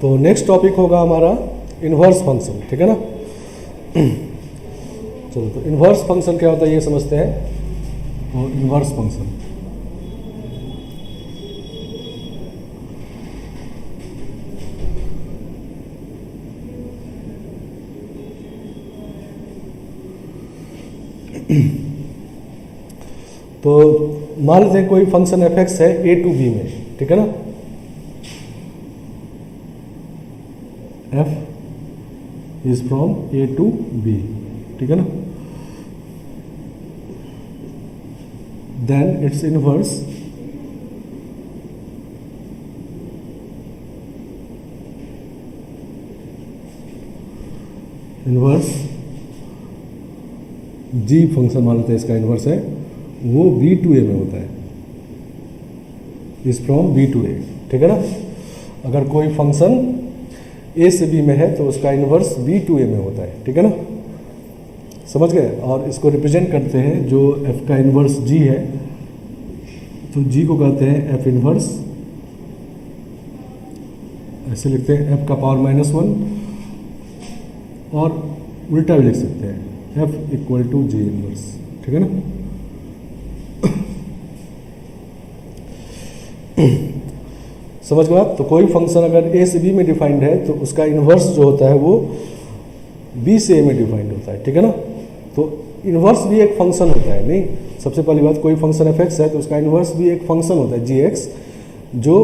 तो next topic होगा हमारा इन्वर्स फंक्शन, ठीक है ना। चलो, तो इन्वर्स फंक्शन क्या होता है ये समझते हैं। तो इन्वर्स फंक्शन तो मान लेते हैं कोई फंक्शन एफ एक्स है ए टू बी में, ठीक है ना। F is from A to B, ठीक है ना। Then its inverse G function मान लेते हैं इसका इनवर्स है, वो बी टू ए में होता है, इज फ्रॉम बी टू ए, ठीक है ना। अगर कोई फंक्शन ए से बी में है तो उसका इनवर्स बी टू ए में होता है, ठीक है ना। समझ गए। और इसको रिप्रेजेंट करते हैं, जो एफ का इनवर्स जी है तो जी को कहते हैं एफ इनवर्स, ऐसे लिखते हैं एफ का पावर -1, और उल्टा भी लिख सकते हैं F equal to G inverse, ठीक है ना। समझ गए आप। तो कोई फंक्शन अगर ए से बी में डिफाइंड है तो उसका इन्वर्स जो होता है वो बी से ए में डिफाइंड होता है, ठीक है ना। तो इन्वर्स भी एक फंक्शन होता है, नहीं, सबसे पहली बात, कोई फंक्शन एफ एक्स है तो उसका इन्वर्स भी एक फंक्शन होता है जी एक्स, जो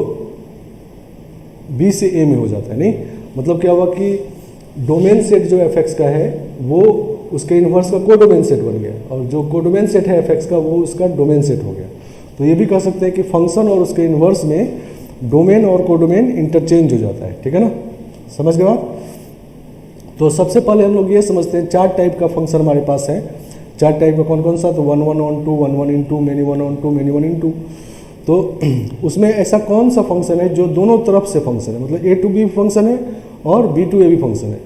बी से ए में हो जाता है। नहीं, मतलब क्या हुआ कि डोमेन सेट जो एफ एक्स का है वो उसके इन्वर्स का कोडोमेन सेट बन गया, और जो कोडोमेन सेट है एफ एक्स का वो उसका डोमेन सेट हो गया। तो ये भी कह सकते हैं कि फंक्शन और उसके इन्वर्स में डोमेन और कोडोमेन इंटरचेंज हो जाता है, ठीक है ना। समझ गए आप। तो सबसे पहले हम लोग ये समझते हैं, चार टाइप का फंक्शन हमारे पास है। चार टाइप का कौन कौन सा, तो 1 1 on 2, 1 1 into, many 1 on 2, many 1 into। तो उसमें ऐसा कौन सा फंक्शन है जो दोनों तरफ से फंक्शन है, मतलब ए टू बी फंक्शन है और बी टू ए भी फंक्शन है।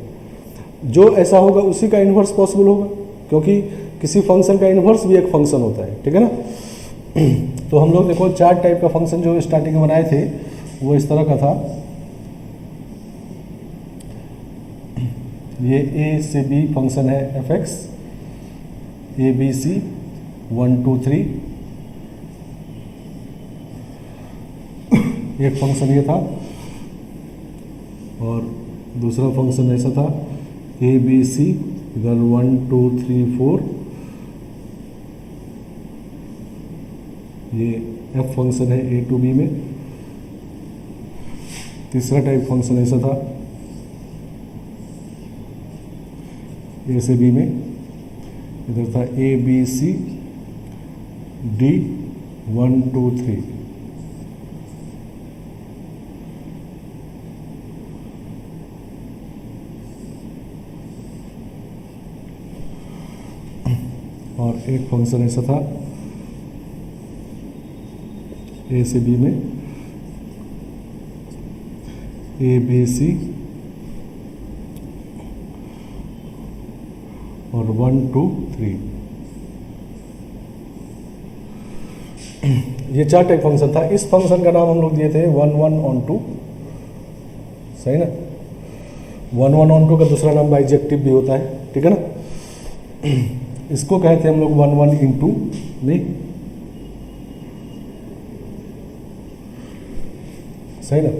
जो ऐसा होगा उसी का इन्वर्स पॉसिबल होगा, क्योंकि किसी फंक्शन का इन्वर्स भी एक फंक्शन होता है, ठीक है ना। तो हम लोग देखो चार टाइप का फंक्शन जो स्टार्टिंग में बनाए थे वो इस तरह का था। ये ए से बी फंक्शन है F X, A B C 1 2 3। एक फंक्शन ये था, और दूसरा फंक्शन ऐसा था ए बी सी, इधर 1 2 3 4। ये एफ फंक्शन है ए टू बी में। तीसरा टाइप फंक्शन ऐसा था ए से बी में, इधर था ए बी सी डी 1 2 3। और एक फंक्शन ऐसा था ए से बी में, ए बी सी और 1 2 3। ये चार टाइप फंक्शन था। इस फंक्शन का नाम हम लोग दिए थे 1 1 on 2, सही ना। 1 1 on 2 का दूसरा नाम बाइजेक्टिव भी होता है, ठीक है ना। इसको कहते हैं हम लोग 1 1 into, नहीं, सही ना।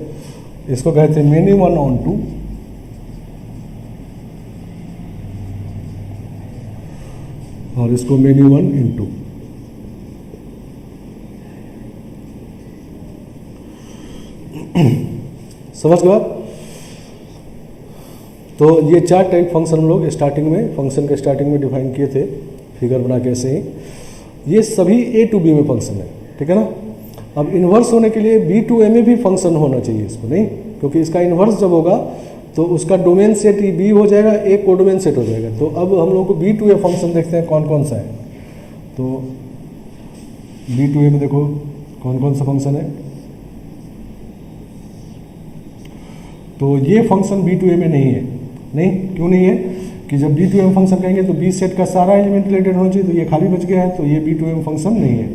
इसको कहते हैं मेनी 1 on 2, और इसको मेनी 1 into। समझ गए आप। तो ये चार टाइप फंक्शन हम लोग स्टार्टिंग में, फंक्शन के स्टार्टिंग में डिफाइन किए थे, फिगर बना के ऐसे ही। ये सभी ए टू बी में फंक्शन है, ठीक है ना। अब इन्वर्स होने के लिए बी टू ए में भी फंक्शन होना चाहिए इसको, नहीं, क्योंकि इसका इन्वर्स जब होगा तो उसका डोमेन सेट बी हो जाएगा, ए कोडोमेन सेट हो जाएगा। तो अब हम लोग को बी टू ए फंक्शन देखते हैं कौन कौन सा है। तो बी टू ए में देखो कौन कौन सा फंक्शन है। तो ये फंक्शन बी टू ए में नहीं है। नहीं, क्यों नहीं है कि जब बी टू एम फंक्शन कहेंगे तो बी सेट का सारा एलिमेंट रिलेटेड होना चाहिए, तो ये खाली बच गया है, तो ये बी टू एम फंक्शन नहीं है।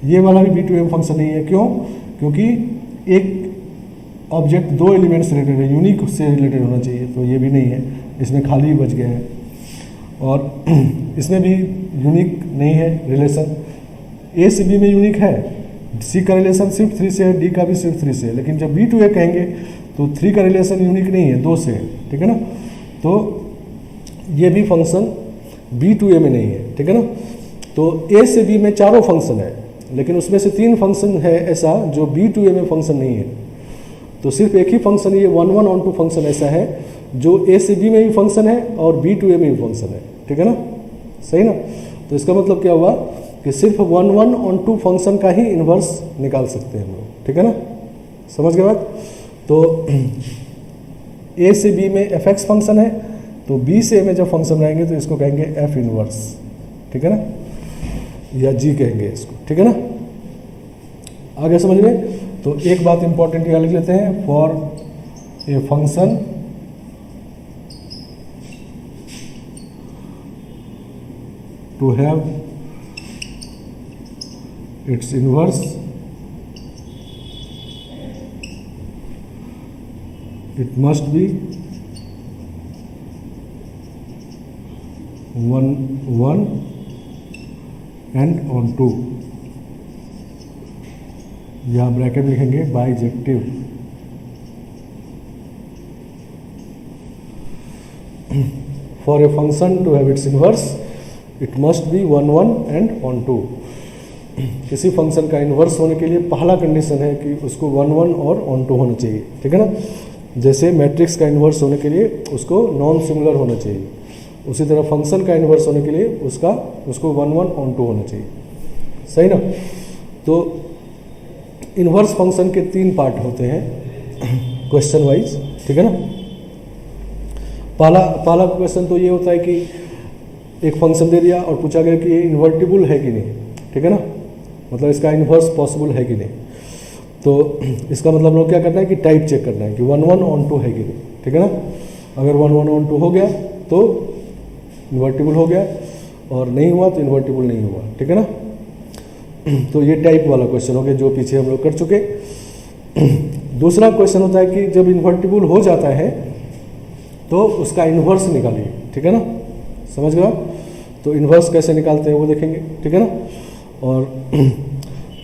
ये वाला भी बी टू एम फंक्शन नहीं है। क्यों? क्योंकि एक ऑब्जेक्ट दो एलिमेंट से रिलेटेड है, यूनिक से रिलेटेड होना चाहिए, तो ये भी नहीं है, इसमें खाली बच गया है। और इसमें भी यूनिक नहीं है रिलेशन। ए से बी में यूनिक है, सी का रिलेशन सिर्फ 3 से है, डी का भी सिर्फ 3 से है, लेकिन जब बी टू ए कहेंगे तो 3 का रिलेशन यूनिक नहीं है, 2 से है, ठीक है ना। तो ये भी फंक्शन बी टू ए में नहीं है, ठीक है ना। तो ए से बी में चारों फंक्शन है, लेकिन उसमें से 3 फंक्शन है ऐसा जो बी टू ए में फंक्शन नहीं है। तो सिर्फ एक ही फंक्शन, ये 1 1 ऑन 2 फंक्शन ऐसा है जो ए से बी में भी फंक्शन है और बी टू ए में भी फंक्शन है, ठीक है ना, सही ना। तो इसका मतलब क्या हुआ कि सिर्फ 1 1 ऑन 2 फंक्शन का ही इन्वर्स निकाल सकते हैं हम लोग, ठीक है ना, समझ गए बात। तो ए से बी में एफ एक्स फंक्शन है, तो बी से ए में जब फंक्शन रहेंगे तो इसको कहेंगे एफ इनवर्स, ठीक है ना, या जी कहेंगे इसको, ठीक है ना। आगे समझ में। तो एक बात इंपॉर्टेंट यहाँ लिख लेते हैं, for a function to have its inverse it must be 1 1 and on 2, यहाँ ब्रैकेट लिखेंगे bijective. For a function to have its inverse it must be 1 1 and on 2। किसी फंक्शन का इन्वर्स होने के लिए पहला कंडीशन है कि उसको 1 1 और ऑन 2 होना चाहिए, ठीक है ना। जैसे मैट्रिक्स का इन्वर्स होने के लिए उसको नॉन सिमिलर होना चाहिए, उसी तरह फंक्शन का इन्वर्स होने के लिए उसको 1 1 ऑन 2 होना चाहिए, सही ना। तो इन्वर्स फंक्शन के 3 पार्ट होते हैं क्वेश्चन वाइज, ठीक है ना। पहला क्वेश्चन तो ये होता है कि एक फंक्शन दे दिया और पूछा गया कि ये इन्वर्टिबल है कि नहीं, ठीक है ना, मतलब इसका इन्वर्स पॉसिबल है कि नहीं। तो इसका मतलब हम लोग क्या करना है कि टाइप चेक करना है कि 1 1 ऑन 2 है कि नहीं, ठीक है ना। अगर 1 1 ऑन 2 हो गया तो इन्वर्टिबल हो गया, और नहीं हुआ तो इन्वर्टिबल नहीं हुआ, ठीक है ना। तो ये टाइप वाला क्वेश्चन हो गया जो पीछे हम लोग कर चुके। दूसरा क्वेश्चन होता है कि जब इन्वर्टिबल हो जाता है तो उसका इन्वर्स निकालिए, ठीक है ना, समझ गए आप। तो इन्वर्स कैसे निकालते हैं वो देखेंगे, ठीक है ना। और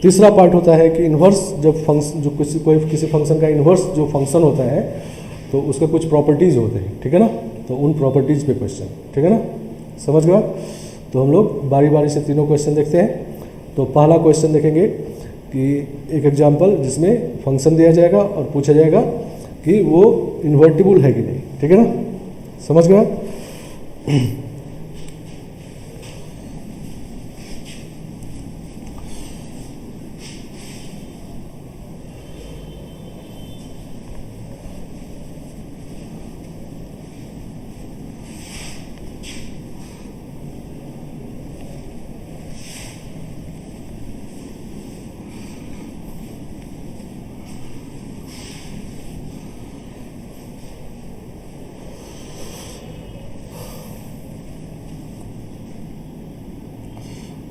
तीसरा पार्ट होता है कि इन्वर्स जब फंक्शन जो किसी फंक्शन का इन्वर्स जो फंक्शन होता है तो उसके कुछ प्रॉपर्टीज़ होते हैं, ठीक है ना। तो उन प्रॉपर्टीज़ पे क्वेश्चन, ठीक है ना, समझ गए आप। तो हम लोग बारी बारी से तीनों क्वेश्चन देखते हैं। तो पहला क्वेश्चन देखेंगे कि एक एग्जांपल जिसमें फंक्शन दिया जाएगा और पूछा जाएगा कि वो इन्वर्टिबल है कि नहीं, ठीक है ना, समझ गए आप।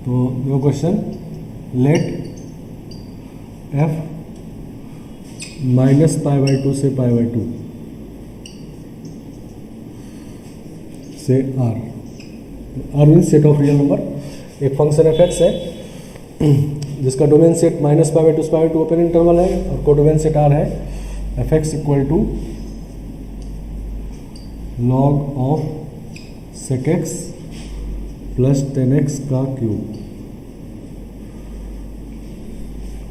तो दो क्वेश्चन, लेट f -π/2 से π/2 से r means set of real number. एक फंक्शन एफ एक्स है जिसका डोमेन सेट -π/2 से π/2 ओपन इंटरवल है और कोडोमेन सेट r है। F x equal to log of sec X plus 10x का क्यूब,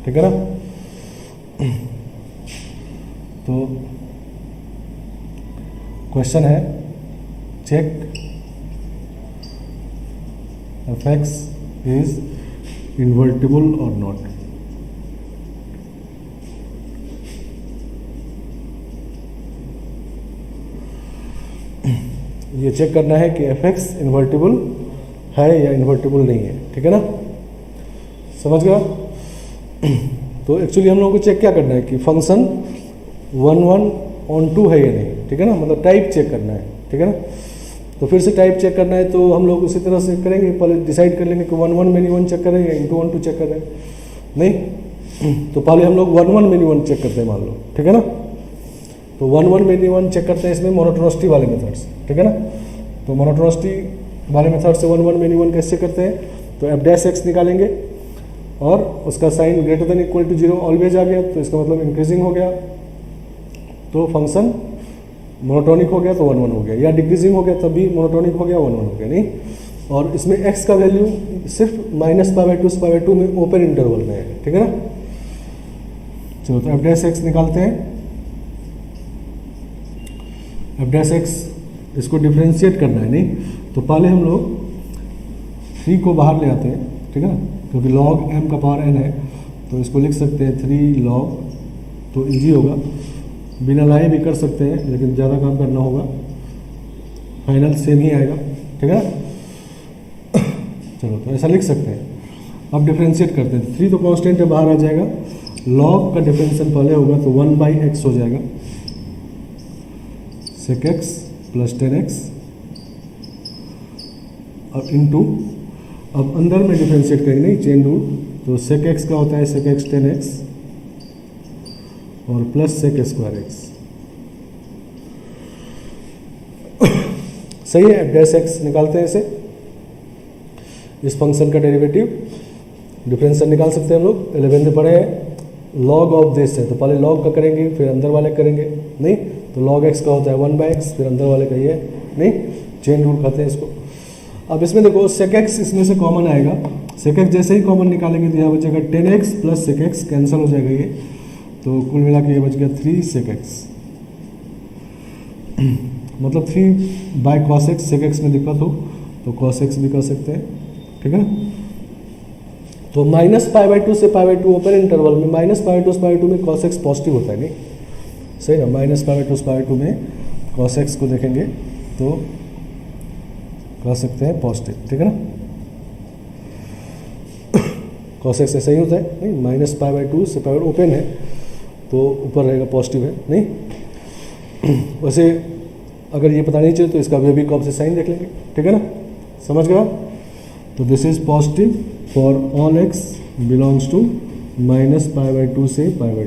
ठीक है ना। तो क्वेश्चन है check F x is invertible और नॉट। ये चेक करना है कि एफ एक्स इन्वर्टिबल है या इन्वर्टिबल नहीं है, ठीक है ना, समझ गया। तो एक्चुअली हम लोगों को चेक क्या करना है कि फंक्शन 1 1 ऑन 2 है या नहीं, ठीक है ना, मतलब टाइप चेक करना है, ठीक है ना। तो फिर से टाइप चेक करना है तो हम लोग उसी तरह से करेंगे, पहले डिसाइड कर लेंगे कि 1 1 मेनी 1 चेक करें या इंटू 1 2 चेक करें, नहीं। तो पहले हम लोग 1 1 मेनी 1 चेक करते हैं मान लो, ठीक है ना। तो 1 1 मिनिमम चेक करते हैं इसमें मोनोटोनिसिटी वाले मेथड्स, ठीक है ना। तो मोनोटोनिसिटी वाले मेथड से 1 1 मिनिमम कैसे करते हैं, तो एफ डैश एक्स निकालेंगे और उसका sine greater than equal to 0 always आ गया, तो इसका मतलब इंक्रीजिंग हो गया तो फंक्शन मोनोटोनिक हो गया तो 1 1 हो गया, या डिक्रीजिंग हो गया तब भी मोनोटोनिक हो गया 1 1 हो गया, नहीं। और इसमें x का वैल्यू सिर्फ -π/2 से π/2 में ओपन इंटरवल में है, ठीक है ना। चलो तो एफ डैश एक्स निकालते हैं। एफ डैश एक्स इसको डिफ्रेंशिएट करना है, नहीं तो पहले हम लोग 3 को बाहर ले आते हैं, ठीक है ना, क्योंकि log m का पावर n है तो इसको लिख सकते हैं 3 log, तो इजी होगा, बिना लाए भी कर सकते हैं लेकिन ज़्यादा काम करना होगा, फाइनल सेम ही आएगा, ठीक है ना। चलो तो ऐसा लिख सकते हैं। अब डिफ्रेंशिएट करते हैं, 3 तो कांस्टेंट है बाहर आ जाएगा, log का डिफरेंशियल पहले होगा तो 1/x हो जाएगा, sec x प्लस 10x और इनटू, अब अंदर में डिफरेंशिएट करेंगे नहीं चेन रूल, तो sec x का होता है sec x 10x और प्लस sec स्क्वायर x, सही है। एफ डैश एक्स निकालते हैं इसे, इस फंक्शन का डेरिवेटिव डिफरेंशियल निकाल सकते हैं हम लोग, 11th में पढ़े हैं। लॉग ऑफ दिस है तो पहले लॉग का करेंगे फिर अंदर वाले करेंगे, नहीं तो log x का होता है 1/x फिर अंदर वाले का ये, नहीं चेन रूल खाते हैं इसको। अब इसमें देखो sec x इसमें से कॉमन आएगा, sec x जैसे ही कॉमन निकालेंगे तो यहाँ बचेगा 10x plus sec x cancel हो जाएगा ये, तो कुल मिला के ये बच गया 3 sec x, मतलब 3/cos x, sec x में दिक्कत हो तो cos x भी कर सकते हैं, ठीक है ना। तो -π/2 से π/2 ओपन इंटरवल में, -π/2 से π/2 में cos x पॉजिटिव होता है, नहीं सही ना, -π/2 से π/2 में cos x को देखेंगे तो कह सकते हैं पॉजिटिव, ठीक है ना। cos x ऐसा ही होता है, नहीं -π/2 से π/2 ओपन है तो ऊपर रहेगा पॉजिटिव है, नहीं। वैसे अगर ये पता नहीं चले तो इसका भी कब से साइन देख लेंगे, ठीक है ना, समझ गया। तो this is positive for all x belongs to -π/2 से π/2,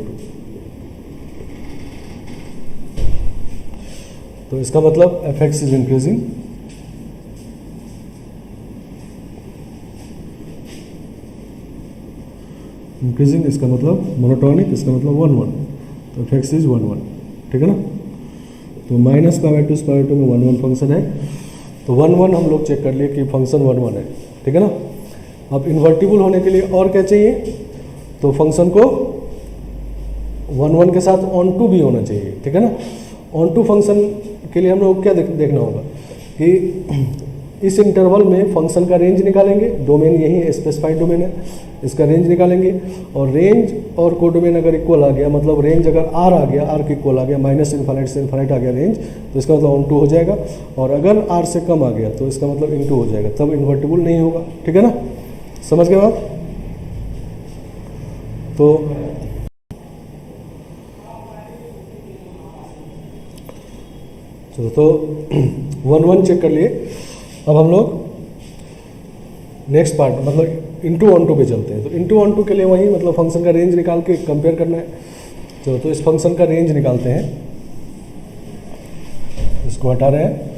तो इसका मतलब f x is increasing, increasing इसका मतलब मोनोटोनिक, इसका मतलब 1 1, तो एफ एक्स इज 1 1, ठीक है ना। तो -π/2 से π/2 में 1 1 फंक्शन है, तो 1 1 हम लोग चेक कर लिए कि फंक्शन 1 1 है, ठीक है ना। अब इन्वर्टिबल होने के लिए और क्या चाहिए, तो फंक्शन को 1 1 के साथ ऑन टू भी होना चाहिए, ठीक है ना। ऑन टू फंक्शन के लिए हम लोग क्या देखना होगा कि इस इंटरवल में फंक्शन का रेंज निकालेंगे, डोमेन यही है, स्पेसिफाइड डोमेन है, इसका रेंज निकालेंगे, और रेंज और कोडोमेन अगर इक्वल आ गया, मतलब रेंज अगर आर आ गया, आर के इक्वल आ गया, -∞ से इन्फाइनाइट आ गया रेंज, तो इसका मतलब ऑन टू हो जाएगा, और अगर आर से कम आ गया तो इसका मतलब इनटू हो जाएगा, तब इन्वर्टिबल नहीं होगा, ठीक है ना, समझ गए आप। तो चलो तो 1 1 चेक कर लिए। अब हम लोग नेक्स्ट पार्ट मतलब इंटू ऑन टू पे चलते हैं। तो इंटू ऑन टू के लिए वही मतलब फंक्शन का रेंज निकाल के कंपेयर करना है। चलो तो इस फंक्शन का रेंज निकालते हैं, इसको हटा रहे हैं।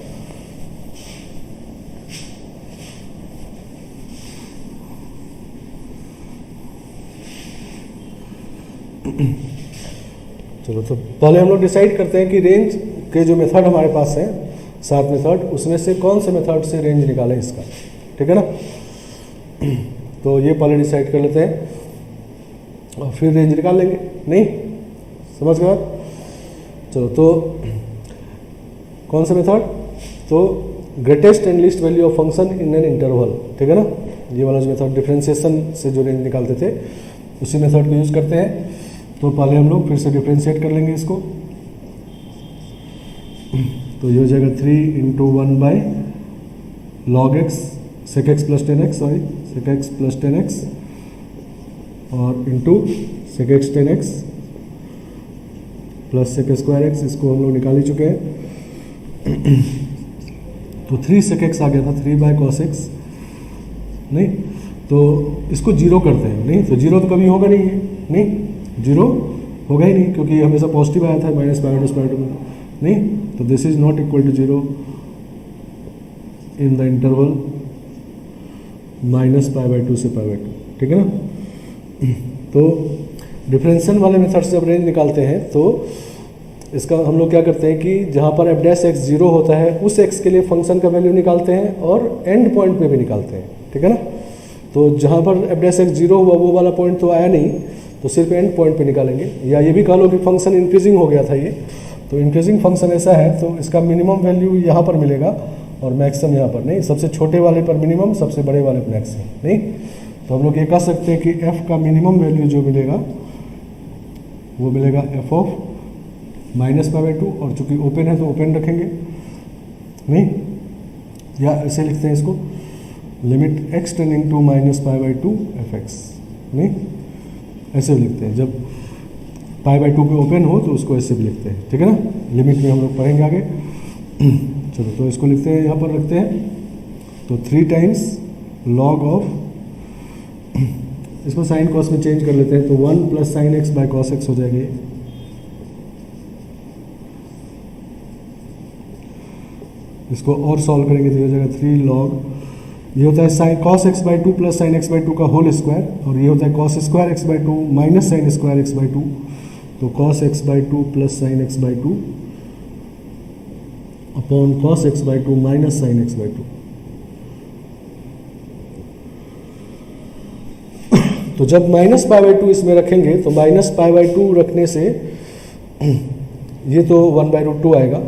चलो तो पहले हम लोग डिसाइड करते हैं कि रेंज के जो मेथड हमारे पास है 7 मेथड, उसमें से कौन से मेथड से रेंज निकालें इसका, ठीक है ना। तो ये पहले डिसाइड कर लेते हैं और फिर रेंज निकाल लेंगे, नहीं समझ गए। चलो तो कौन सा मेथड, तो greatest and least value of function in an interval, ठीक है ना। ये वाला जो मेथड डिफरेंशिएशन से जो रेंज निकालते थे उसी मेथड को यूज करते हैं। तो पहले हम लोग फिर से डिफरेंशिएट कर लेंगे इसको, तो ये हो जाएगा 3 × 1 log x sec x plus 10x, sorry sec x plus 10x और into sec x 10x plus sec square x, इसको हम लोग निकाल ही चुके हैं। तो 3 sec x आ गया था, 3/cos x, नहीं तो इसको जीरो करते हैं, नहीं तो जीरो तो कभी होगा नहीं है, नहीं जीरो होगा ही नहीं, क्योंकि हमेशा पॉजिटिव आया था minus pi by two square root में, नहीं। तो this is not equal to 0 in the interval minus pi by two से पाई बाई टू, ठीक है ना। तो डिफरेंशियल वाले मेथड से जब रेंज निकालते हैं तो इसका हम लोग क्या करते हैं कि जहाँ पर एफ डैश एक्स 0 होता है उस एक्स के लिए फंक्शन का वैल्यू निकालते हैं और एंड पॉइंट पे भी निकालते हैं, ठीक है ना। तो जहाँ पर एफ डैश एक्स 0 हुआ वो वाला पॉइंट तो आया नहीं, तो सिर्फ एंड पॉइंट पे निकालेंगे। या ये भी कह लो कि फंक्शन इंक्रीजिंग हो गया था ये, तो इंक्रीजिंग फंक्शन ऐसा है तो इसका मिनिमम वैल्यू यहाँ पर मिलेगा और मैक्सिमम यहाँ पर नहीं, सबसे छोटे वाले पर मिनिमम, सबसे बड़े वाले पर मैक्सिमम, नहीं। तो हम लोग ये कह सकते हैं कि एफ का मिनिमम वैल्यू जो मिलेगा वो मिलेगा F of minus pi by to, और चूंकि ओपन है तो ओपन रखेंगे, नहीं। या ऐसे लिखते हैं इसको, limit X tending to minus pi by two F X, नहीं, ऐसे भी लिखते हैं। जब पाई बाई टू पे ओपन हो तो उसको ऐसे भी लिखते हैं, ठीक है ना। लिमिट में हम लोग पढ़ेंगे आगे। चलो तो इसको लिखते हैं, यहाँ पर रखते हैं, तो 3 टाइम्स लॉग ऑफ, इसको साइन कॉस में चेंज कर लेते हैं, तो 1 plus sine x by cos x हो जाएगा ये। इसको और सॉल्व करेंगे तो हो जाएगा 3 लॉग, ये होता है sine cos x by two plus sine x by two का होल स्क्वायर, और ये होता है cos square x by two minus sine square x by two, तो cos x by two plus sine x by two upon cos x by two minus sine x by two. तो जब minus pi by to इसमें रखेंगे तो minus pi by to रखने से ये तो 1 बाई रूट टू आएगा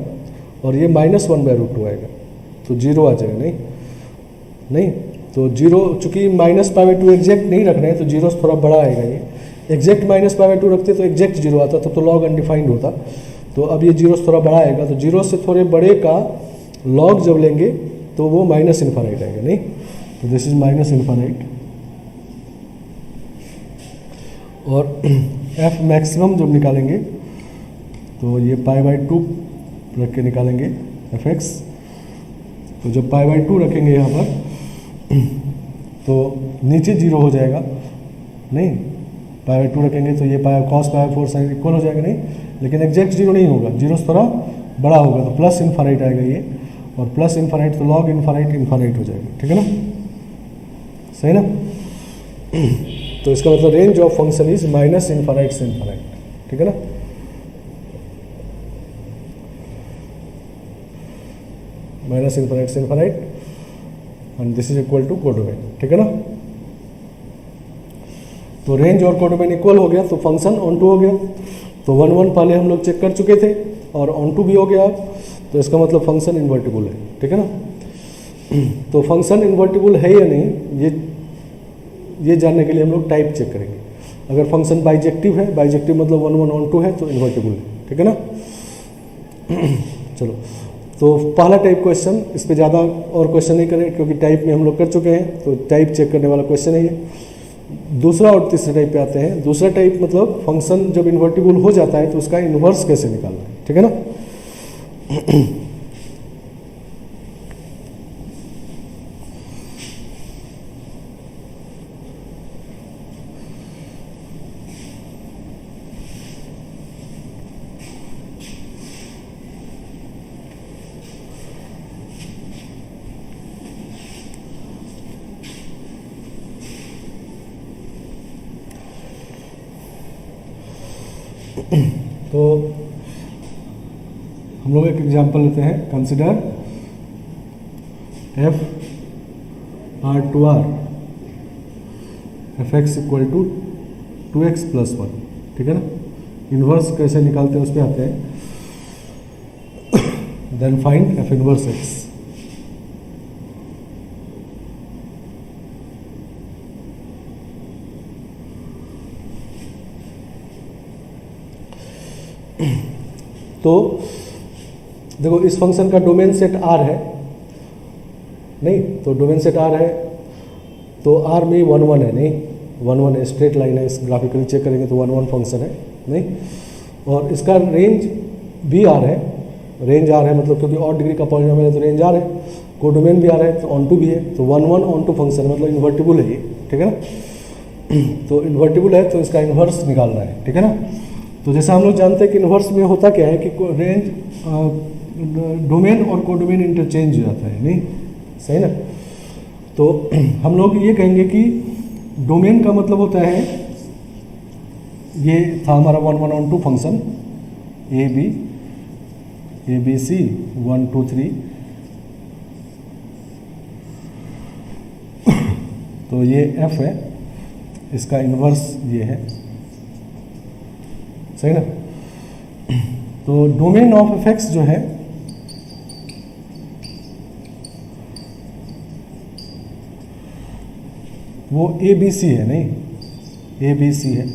और ये माइनस 1 बाई रूट टू आएगा, तो 0 आ जाएगा, नहीं। तो 0, चूंकि minus pi by to exact नहीं रख रहे हैं तो 0 से थोड़ा बड़ा आएगा। ये exact minus pi by to रखते तो एग्जैक्ट 0 आता, तब तो लॉग अनडिफाइंड होता। तो अब ये 0 से थोड़ा बड़ा आएगा, तो 0 से थोड़े बड़े का लॉग जब लेंगे तो वो माइनस इन्फानाइट आएगा, नहीं। तो दिस इज माइनस इन्फानाइट। और एफ मैक्सिमम जब निकालेंगे तो ये पाई बाई टू रख के निकालेंगे एफ एक्स। तो जब पाई बाई टू रखेंगे यहाँ पर तो नीचे 0 हो जाएगा, नहीं। पाई बाई टू रखेंगे तो ये pi cos pi by 4 sine equal हो जाएगा, नहीं। लेकिन एग्जैक्ट 0 नहीं होगा, 0 से थोड़ा बड़ा होगा, तो प्लस इन्फानाइट आएगा ये, और प्लस इन्फानाइट तो लॉग इन्फानाइट इन्फानाइट हो जाएगा, ठीक है ना, सही ना। तो इसका मतलब range of function is minus infinite से इन्फानाइट, ठीक है ना। माइनस इन्फानाइट से infinite, and this is equal to codomain, ठीक है ना। तो रेंज और कोडोमेन इक्वल हो गया तो फंक्शन ऑन टू हो गया। तो 1 1 पहले हम लोग चेक कर चुके थे और ऑन टू भी हो गया, तो इसका मतलब फंक्शन इन्वर्टिबल है, ठीक है ना। तो फंक्शन इन्वर्टिबल है या नहीं, ये जानने के लिए हम लोग टाइप चेक करेंगे। अगर फंक्शन बाइजेक्टिव है, बाइजेक्टिव मतलब 1 1 ऑन टू है, तो इन्वर्टिबल है, ठीक है ना। चलो, तो पहला टाइप क्वेश्चन, इस पे ज़्यादा और क्वेश्चन नहीं करें क्योंकि टाइप में हम लोग कर चुके हैं, तो टाइप चेक करने वाला क्वेश्चन है ये। दूसरा और तीसरे टाइप पे आते हैं। दूसरा टाइप मतलब फंक्शन जब इन्वर्टिबल हो जाता है तो उसका इन्वर्स कैसे निकालना है, ठीक है ना। तो हम लोग एक एग्जांपल लेते हैं। Consider F R to R F x equal to 2x plus 1, ठीक है ना। इन्वर्स कैसे निकालते हैं उस पर आते हैं। Then find F inverse X. तो देखो इस फंक्शन का डोमेन सेट R है, नहीं तो डोमेन सेट R है तो R में 1 1 है, नहीं 1 1 है, स्ट्रेट लाइन है, इस ग्राफिकली चेक करेंगे तो 1 1 फंक्शन है, नहीं। और इसका रेंज भी R है, रेंज R है मतलब क्योंकि और डिग्री का पॉलिनोमियल है तो रेंज R है, कोडोमेन भी R है तो ऑन टू भी है, तो 1 1 ऑन टू फंक्शन मतलब इन्वर्टिबल है ये, ठीक है ना। तो इन्वर्टिबल है तो इसका इन्वर्स निकालना है, ठीक है ना। तो जैसे हम लोग जानते हैं कि इन्वर्स में होता क्या है कि रेंज डोमेन और कोडोमेन इंटरचेंज हो जाता है, नहीं सही ना। तो हम लोग ये कहेंगे कि डोमेन का मतलब होता है, ये था हमारा 1 1 1 2 फंक्शन ए बी सी 1 2 3, तो ये f है, इसका इन्वर्स ये है, सही ना। तो डोमेन ऑफ एफ एक्स जो है वो ए बी सी है, नहीं ए बी सी है,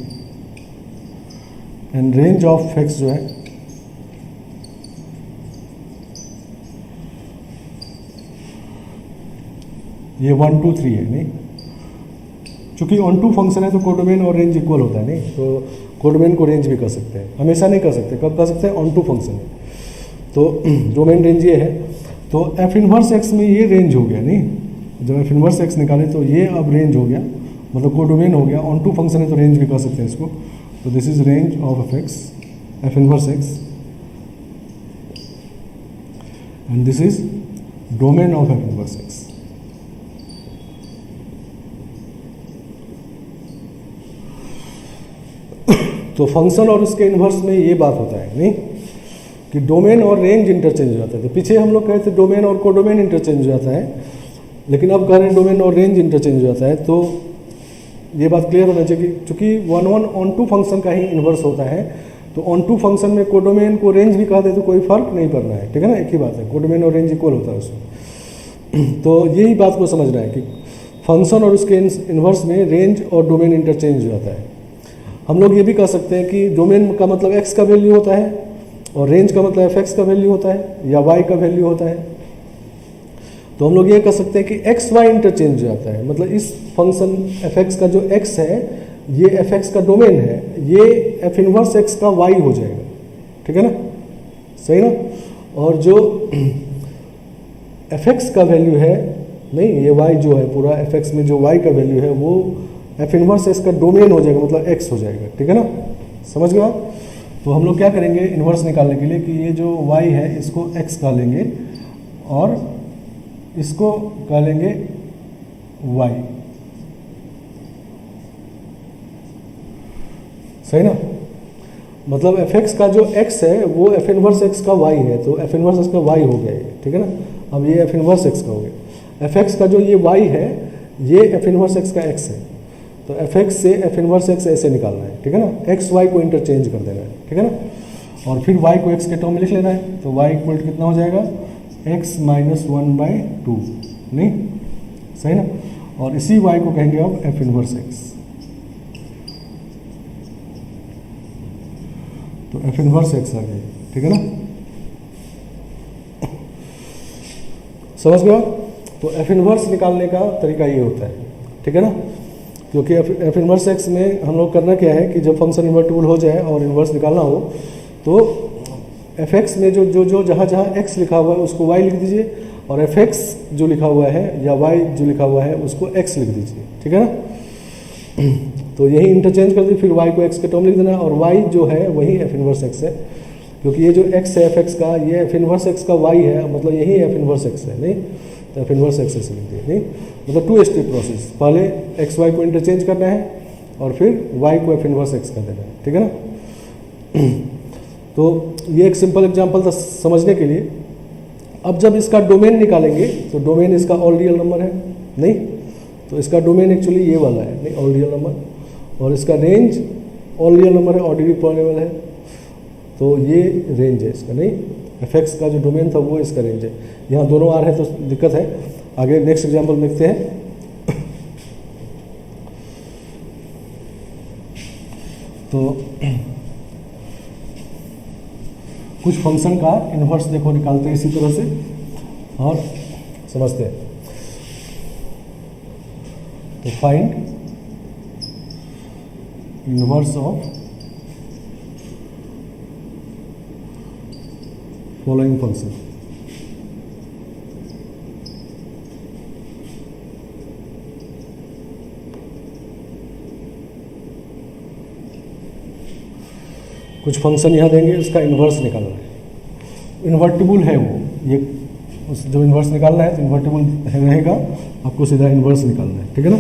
एंड रेंज ऑफ एक्स जो है ये 1 2 3 है, नहीं। चूंकि ऑन टू फंक्शन है तो कोडोमेन और रेंज इक्वल होता है, नहीं, तो कोडोमेन को रेंज भी कर सकते हैं, हमेशा नहीं कर सकते, कब कर सकते हैं, ऑन टू फंक्शन है। तो डोमेन रेंज ये है, तो एफ इनवर्स एक्स में ये रेंज हो गया, नहीं, जब एफ इनवर्स एक्स निकाले तो ये अब रेंज हो गया, मतलब कोडोमेन हो गया, ऑन टू फंक्शन है तो रेंज भी कर सकते हैं इसको। तो this is range of F x, f inverse x, and this is domain of F inverse X. तो फंक्शन और उसके इन्वर्स में ये बात होता है, नहीं, कि डोमेन और रेंज इंटरचेंज हो जाता है। तो पीछे हम लोग कहे थे डोमेन और कोडोमेन इंटरचेंज हो जाता है, लेकिन अब कह रहे हैं डोमेन और रेंज इंटरचेंज हो जाता है। तो ये बात क्लियर होना चाहिए कि चूंकि 1 1 ऑन टू फंक्शन का ही इन्वर्स होता है, तो ऑन टू फंक्शन में कोडोमेन को रेंज भी कह दे तो कोई फर्क नहीं पड़ना है, ठीक है ना, एक ही बात है, कोडोमेन और रेंज इक्वल होता है उसमें। तो यही बात को समझना है कि फंक्शन और उसके इन्वर्स में रेंज और डोमेन इंटरचेंज हो जाता है। हम लोग ये भी कह सकते हैं कि डोमेन का मतलब x का वैल्यू होता है और रेंज का मतलब fx का वैल्यू होता है या y का वैल्यू होता है। तो हम लोग ये कह सकते हैं कि x y इंटरचेंज हो जाता है, मतलब इस फंक्शन fx का जो x है ये fx का डोमेन है, ये f इनवर्स x का y हो जाएगा, ठीक है ना, सही ना। और जो fx का वैल्यू है, नहीं, ये y जो है पूरा fx में जो y का वैल्यू है वो एफ इनवर्स इसका डोमेन हो जाएगा, मतलब एक्स हो जाएगा, ठीक है ना, समझ गए आप। तो हम लोग क्या करेंगे इन्वर्स निकालने के लिए कि ये जो y है इसको x का लेंगे और इसको कह लेंगे y, सही ना। मतलब एफ एक्स का जो x है वो एफ इनवर्स एक्स का y है, तो एफ इनवर्स एक्स का y हो गया ये, ठीक है ना। अब ये एफ इनवर्स एक्स का हो गया, एफ एक्स का जो ये y है ये एफ इनवर्स एक्स का x है, तो एफ एक्स से एफ इनवर्स एक्स ऐसे निकालना है, ठीक है ना, एक्स वाई को इंटरचेंज कर देना है, ठीक है ना, और फिर y को x के टर्म में लिख लेना है। तो y इक्वल कितना हो जाएगा, x माइनस 1/2, नहीं, सही ना। और इसी y को कहेंगे अब एफ इनवर्स एक्स, तो एफ इनवर्स एक्स आ गया, ठीक है ना, समझ गए। तो एफ इनवर्स निकालने का तरीका ये होता है, ठीक है ना, क्योंकि एफ इनवर्स एक्स में हम लोग करना क्या है कि जब फंक्शन इन्वर्टिबल हो जाए और इन्वर्स निकालना हो तो एफ एक्स में जो जहाँ जहाँ एक्स लिखा हुआ है उसको वाई लिख दीजिए, और एफ एक्स जो लिखा हुआ है या वाई जो लिखा हुआ है उसको एक्स लिख दीजिए, ठीक है ना। तो यही इंटरचेंज कर दी, फिर वाई को एक्स के टर्म लिख देना, और वाई जो है वही एफ इनवर्स एक्स है, क्योंकि ये जो एक्स है एफ एक्स का, ये एफ इनवर्स एक्स का वाई है, मतलब यही एफ इनवर्स एक्स है, नहीं, तो एफ इनवर्स एक्स ऐसे लिख दिए, नहीं, मतलब 2 स्टेप प्रोसेस, पहले एक्स वाई को इंटरचेंज करना है और फिर वाई को एफ इनवर्स एक्स कर देना है, ठीक है ना। तो ये एक सिंपल एग्जांपल था समझने के लिए। अब जब इसका डोमेन निकालेंगे तो डोमेन इसका ऑल रियल नंबर है, नहीं, तो इसका डोमेन एक्चुअली ये वाला है, नहीं, ऑल रियल नंबर, और इसका रेंज ऑल रियल नंबर है, ऑर्डिनरी पॉलिनोमियल है, तो ये रेंज है इसका, नहीं, एफ एक्स का जो डोमेन था वो इसका रेंज है। यहाँ दोनों आ रहे हैं तो दिक्कत है। आगे नेक्स्ट एग्जांपल देखते हैं। तो कुछ फंक्शन का इन्वर्स देखो निकालते हैं इसी तरह से और समझते हैं। तो find inverse of following function. कुछ फंक्शन यहाँ देंगे, उसका इन्वर्स निकालना है। इन्वर्टिबल है वो, ये जो इन्वर्स निकालना है तो इन्वर्टिबल रहेगा, आपको सीधा इन्वर्स निकालना है, ठीक है ना।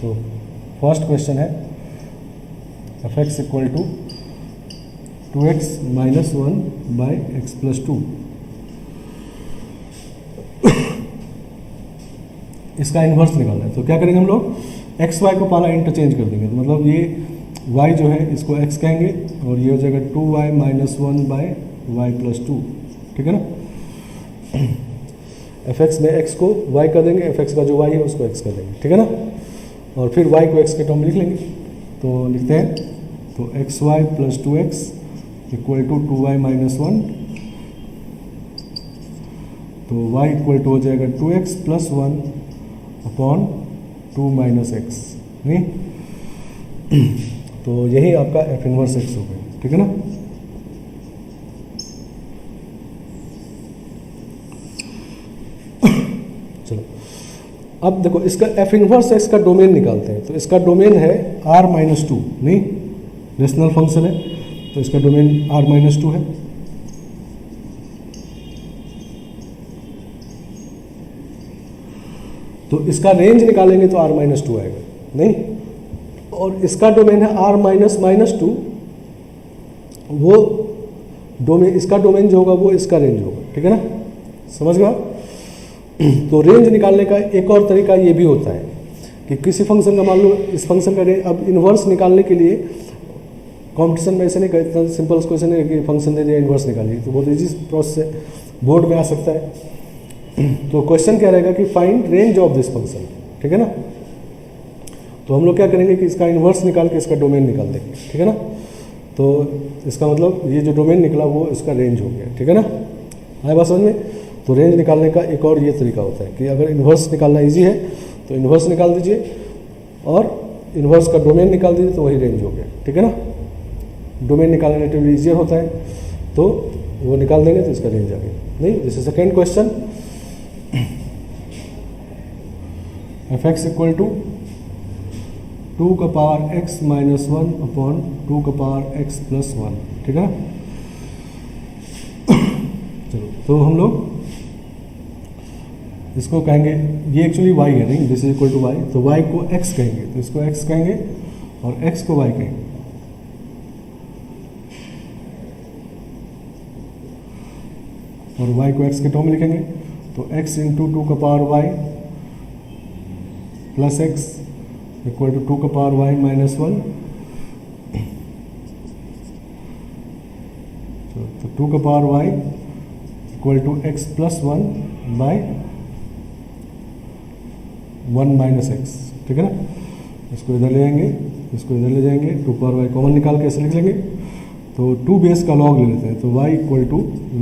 तो फर्स्ट क्वेश्चन है F x equal to 2x minus 1 by x plus 2। इसका इन्वर्स निकालना है, तो क्या करेंगे हम लोग, एक्स वाई को पहला इंटरचेंज कर देंगे, तो मतलब ये y जो है इसको x कहेंगे और ये हो जाएगा 2y minus 1 by Y plus 2, ठीक है ना। एफ एक्स में x को y कर देंगे, एफ एक्स का जो y है उसको x कर देंगे, ठीक है ना। और फिर y को x के टर्म में लिख लेंगे, तो लिखते हैं, तो x y plus 2x equal to 2y minus 1, तो y इक्वल टू हो जाएगा 2x plus 1 upon 2 minus x, नहीं। तो यही आपका एफ इनवर्स एक्स हो गया, ठीक है ना। चलो अब देखो इसका एफ इनवर्स एक्स का डोमेन निकालते हैं, तो इसका डोमेन है r माइनस 2, नहीं, रेशनल फंक्शन है तो इसका डोमेन r माइनस 2 है। तो इसका रेंज निकालेंगे तो r माइनस 2 आएगा, नहीं। और इसका डोमेन है r माइनस माइनस 2, वो डोमेन, इसका डोमेन जो होगा वो इसका रेंज होगा, ठीक है ना, समझ गए आप। तो रेंज निकालने का एक और तरीका ये भी होता है कि किसी फंक्शन का मान लो इस फंक्शन का रेंज, अब इन्वर्स निकालने के लिए कंपटीशन में ऐसे नहीं करते, इतना सिंपल क्वेश्चन है कि फंक्शन दे दिया इन्वर्स निकालिए, तो बहुत ईजी प्रोसेस है, बोर्ड में आ सकता है। तो क्वेश्चन क्या रहेगा कि find range of this function, ठीक है ना। तो हम लोग क्या करेंगे कि इसका इन्वर्स निकाल के इसका डोमेन निकाल देंगे, ठीक है ना। तो इसका मतलब ये जो डोमेन निकला वो इसका रेंज हो गया, ठीक है ना। आए बात समझ में। तो रेंज निकालने का एक और ये तरीका होता है कि अगर इन्वर्स निकालना इजी है तो इन्वर्स निकाल दीजिए और इन्वर्स का डोमेन निकाल दीजिए, तो वही रेंज हो गया, ठीक है ना। डोमेन निकालना रिलेटिवली ईजियर होता है, तो वो निकाल देंगे तो इसका रेंज आ गया, नहीं। जैसे second question, f x equal to 2 का पावर x माइनस 1 अपॉन 2 का पावर x प्लस 1, ठीक है ना। चलो तो हम लोग इसको कहेंगे, ये एक्चुअली y है, नहीं, this is equal to y, तो y को x कहेंगे, तो इसको x कहेंगे और x को y कहेंगे। और y को x के टर्म में लिखेंगे, तो x इंटू 2 का power y plus x equal to 2 का पावर y माइनस 1, तो 2 का power y equal to x plus 1 by 1 minus x, ठीक है ना। इसको इधर ले जाएंगे, इसको इधर ले जाएंगे, 2 पावर y कॉमन निकाल के ऐसे लिख लेंगे, तो 2 बेस का लॉग ले लेते हैं, तो y equal to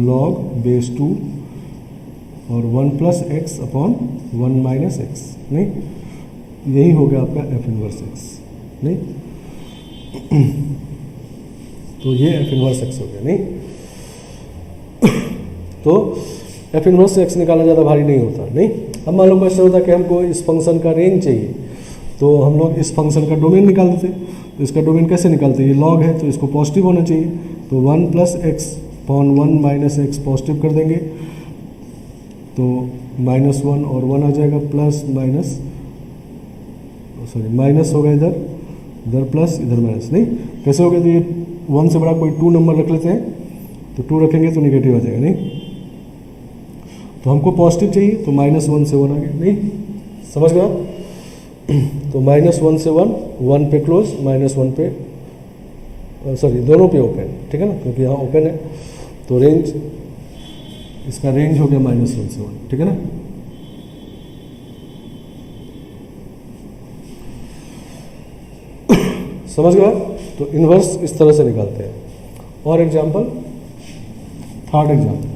log base 2 और 1 plus x upon 1 minus x, नहीं। यही हो गया आपका एफ इनवर्स एक्स, नहीं। तो ये एफ इनवर्स एक्स हो गया, नहीं। तो एफ इनवर्स एक्स निकालना ज़्यादा भारी नहीं होता, नहीं। अब मान लो क्वेश्चन होता है कि हमको इस फंक्शन का रेंज चाहिए, तो हम लोग इस फंक्शन का डोमेन निकाल देते। तो इसका डोमेन कैसे निकालते हैं, ये लॉग है तो इसको पॉजिटिव होना चाहिए, तो 1 plus x upon 1 minus x positive कर देंगे, तो माइनस 1 और 1 आ जाएगा, प्लस माइनस, सॉरी माइनस होगा इधर, इधर प्लस, इधर माइनस, नहीं। कैसे हो गया, तो ये 1 से बड़ा कोई 2 नंबर रख लेते हैं, तो 2 रखेंगे तो नेगेटिव आ जाएगा, नहीं। तो हमको पॉजिटिव चाहिए, तो माइनस 1 से 1 आ गया, नहीं, समझ गया। तो माइनस 1 से 1, 1 पे क्लोज, माइनस 1 पे, सॉरी दोनों पे ओपन, ठीक है ना, क्योंकि यहाँ ओपन है, तो रेंज, इसका रेंज हो गया माइनस 1 से 1, ठीक है ना। समझ गया। तो इन्वर्स इस तरह से निकालते हैं। और example, third example,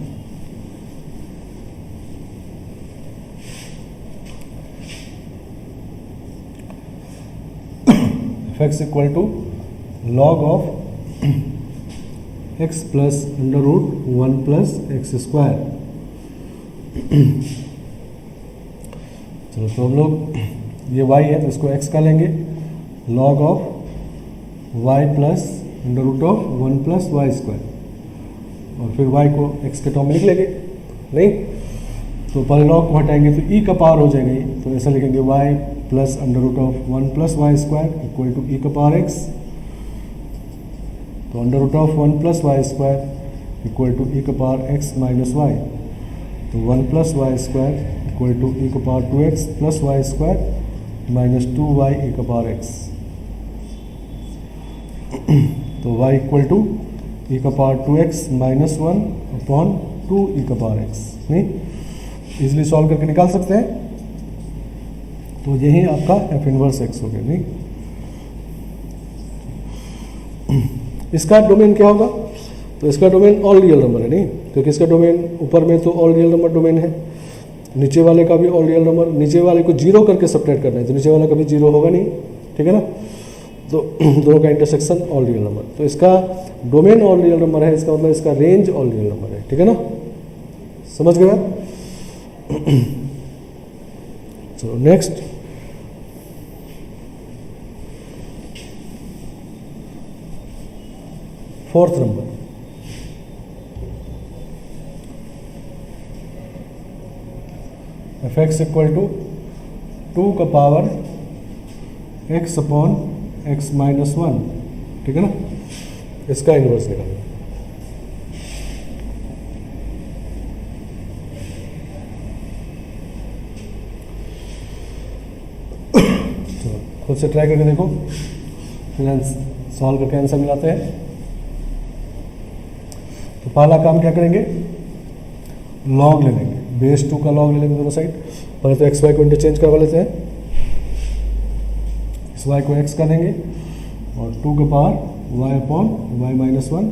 f x equal to log of x plus under root 1 plus x square. चलो तो हम लोग, ये y है तो इसको x का लेंगे, log of y plus under root of 1 plus y square, और फिर y को x के टर्म में लिख लेंगे, नहीं तो पहले लॉग को हटाएंगे तो e का पावर हो जाएगा, तो ऐसा लिखेंगे y plus under root of 1 plus y square equal to e का पावर x, तो under root of 1 plus y square equal to e का पावर x माइनस वाई, तो 1 plus y square equal to e का power 2x plus y square minus 2y e का power x, तो y equal to e का power 2x minus 1 upon 2 e का power x, नहीं easily solve करके निकाल सकते हैं, तो यही आपका f इनवर्स x हो गया, नहीं इसका डोमेन क्या होगा, तो इसका डोमेन ऑल रियल नंबर है, नहीं क्योंकि इसका डोमेन ऊपर में तो ऑल रियल नंबर डोमेन है, नीचे वाले का भी ऑल रियल नंबर, नीचे वाले को जीरो करके सब्ट्रैक्ट करना है, तो नीचे वाला कभी जीरो होगा नहीं, ठीक है ना, तो दोनों का इंटरसेक्शन ऑल रियल नंबर, तो इसका डोमेन ऑल रियल नंबर है, इसका मतलब इसका रेंज ऑल रियल नंबर है, ठीक है ना, समझ गए आप। चलो next, fourth number, f x equal to 2 का power x upon x minus 1, ठीक है ना, इसका इनवर्स निकालना। चलो खुद से ट्राई करके देखो, फिर सॉल्व करके आंसर मिलाते हैं। तो पहला काम क्या करेंगे, लॉग ले लेंगे, बेस 2 का लॉग ले लेंगे दोनों साइड, पहले तो एक्स वाई को इंटरचेंज करवा लेते हैं, इस वाई को एक्स कर देंगे और 2 का power y upon y minus 1।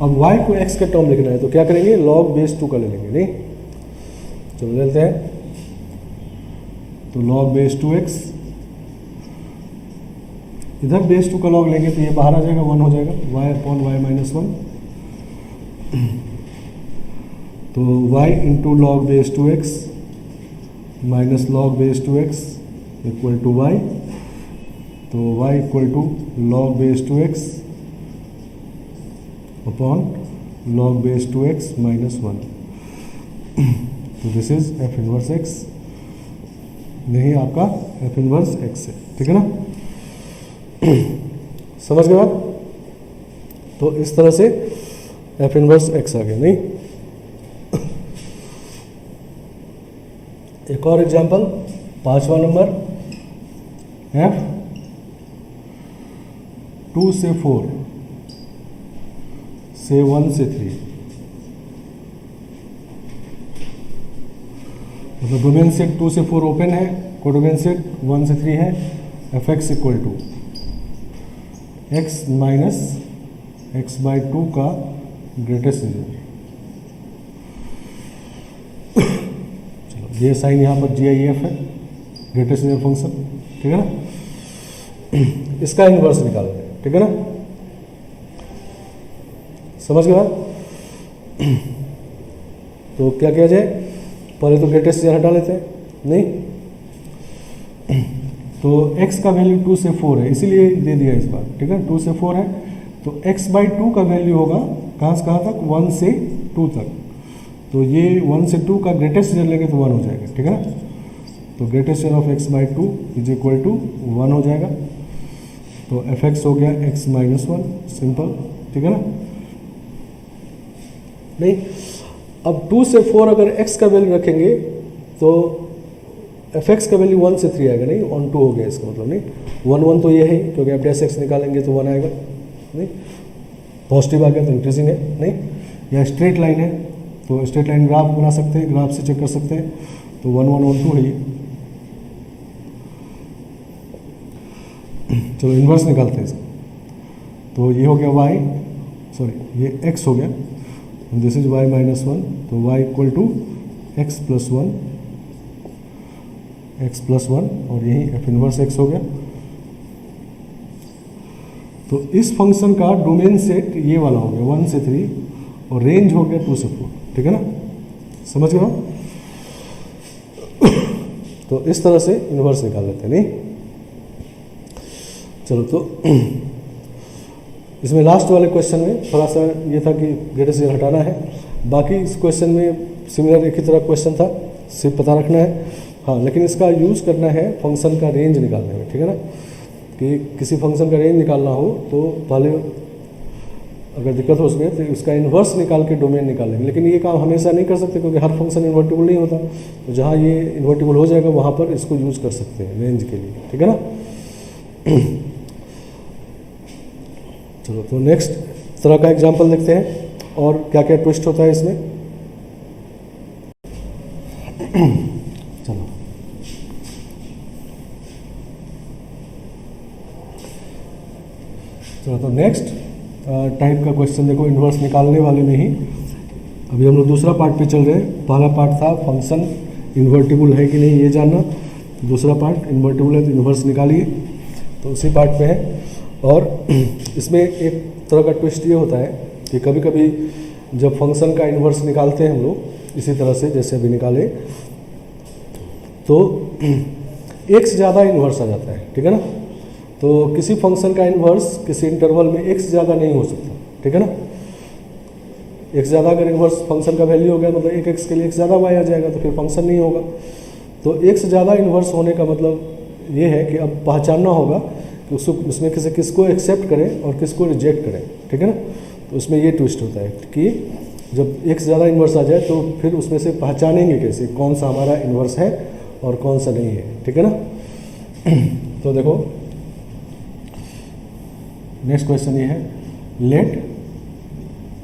अब वाई को एक्स का टर्म लिखना है तो क्या करेंगे, लॉग बेस 2 का ले लेंगे, नहीं चलो ले लेते हैं, तो लॉग बेस 2x, इधर बेस 2 का लॉग लेंगे तो ये बाहर आ जाएगा, 1 हो जाएगा, वाई अपॉन वाई माइनस 1, तो y into log base 2x minus log base 2x equal to y, तो y equal to log base 2x upon log base 2x minus 1, तो this is f inverse x, यही आपका f inverse x है, ठीक है ना, समझ गए आप। तो इस तरह से f इनवर्स x आ गया, नहीं एक और एग्जाम्पल, 5वां नंबर, f 2 से 4 से 1 से 3, मतलब डोमेन सेट 2 से 4 ओपन है, कोडोमेन सेट 1 से 3 है, F x equal to x minus x by 2 का ग्रेटेस्ट इंटीजर, ये साइन यहाँ पर GIF है, ग्रेटेस्ट इंटीजर फंक्शन, ठीक है ना, इसका इनवर्स निकाल रहे हैं, ठीक है ना, समझ गए बात। तो क्या किया जाए, पहले तो ग्रेटेस्ट इंटीजर हटा लेते हैं, नहीं तो x का वैल्यू 2 से 4 है, इसीलिए दे दिया इस बार, ठीक है, 2 से 4 है, तो x बाई 2 का वैल्यू होगा कहाँ से कहाँ तक, 1 से 2 तक, तो ये 1 से 2 का ग्रेटेस्ट इंटीजर लेंगे तो 1 हो जाएगा, ठीक है ना, तो greatest integer of x by 2 is equal to 1 हो जाएगा, तो एफ एक्स हो गया x माइनस 1, सिंपल, ठीक है ना, नहीं अब 2 से 4 अगर x का वैल्यू रखेंगे तो एफ एक्स का वैल्यू 1 से 3 आएगा, नहीं 1 2 हो गया इसका मतलब, नहीं 1 1 तो ये है, क्योंकि आप डैश x निकालेंगे तो 1 आएगा, नहीं पॉजिटिव आ गया तो इंक्रीजिंग है, नहीं या स्ट्रेट लाइन है तो स्ट्रेट लाइन ग्राफ बना सकते हैं, ग्राफ से चेक कर सकते हैं, तो 1 1 1 2 है ये। चलो इन्वर्स निकालते हैं इसका, तो ये हो गया y, सॉरी ये x हो गया, दिस इज y माइनस 1, तो y equal to x plus 1, x plus 1 और यही f इनवर्स x हो गया। तो इस फंक्शन का डोमेन सेट ये वाला हो गया 1 से 3 और रेंज हो गया 2 से 4, ठीक है ना, समझ गए आप। तो इस तरह से इन्वर्स निकाल लेते हैं, नहीं चलो तो इसमें लास्ट वाले क्वेश्चन में थोड़ा सा ये था कि ग्रेटेस्ट रियल हटाना है, बाकी इस क्वेश्चन में सिमिलर एक ही तरह क्वेश्चन था, सिर्फ पता रखना है। हाँ, लेकिन इसका यूज़ करना है फंक्शन का रेंज निकालने में, ठीक है ना, कि किसी फंक्शन का रेंज निकालना हो तो पहले अगर दिक्कत हो उसमें तो उसका इन्वर्स निकाल के डोमेन निकालेंगे, लेकिन ये काम हमेशा नहीं कर सकते क्योंकि हर फंक्शन इन्वर्टिबल नहीं होता। तो जहाँ ये इन्वर्टिबल हो जाएगा वहाँ पर इसको यूज़ कर सकते हैं रेंज के लिए, ठीक है ना। चलो, तो नेक्स्ट तरह का एग्जांपल देखते हैं और क्या क्या ट्विस्ट होता है इसमें। चलो, तो नेक्स्ट टाइप का क्वेश्चन देखो, इन्वर्स निकालने वाले में ही अभी हम लोग दूसरा पार्ट पे चल रहे हैं। पहला पार्ट था फंक्शन इन्वर्टिबल है कि नहीं ये जानना, दूसरा पार्ट इन्वर्टिबल है तो इन्वर्स निकालिए, तो उसी पार्ट पे है। और इसमें एक तरह का ट्विस्ट ये होता है कि कभी कभी जब फंक्शन का इन्वर्स निकालते हैं हम लोग इसी तरह से जैसे अभी निकाले, तो एक से ज़्यादा इन्वर्स आ जाता है, ठीक है ना। तो किसी फंक्शन का इन्वर्स किसी इंटरवल में एक से ज़्यादा नहीं हो सकता, ठीक है ना। एक से ज़्यादा अगर इन्वर्स फंक्शन का वैल्यू हो गया मतलब एक एक्स के लिए एक से ज़्यादा वाई आ जाएगा तो फिर फंक्शन नहीं होगा। तो एक से ज़्यादा इन्वर्स होने का मतलब ये है कि अब पहचानना होगा कि उसमें किसको एक्सेप्ट करें और किसको रिजेक्ट करें, ठीक है ना। तो उसमें ये ट्विस्ट होता है कि जब एक से ज़्यादा इन्वर्स आ जाए तो फिर उसमें से पहचानेंगे कैसे कौन सा हमारा इन्वर्स है और कौन सा नहीं है, ठीक है ना। तो देखो नेक्स्ट क्वेश्चन ये है, लेट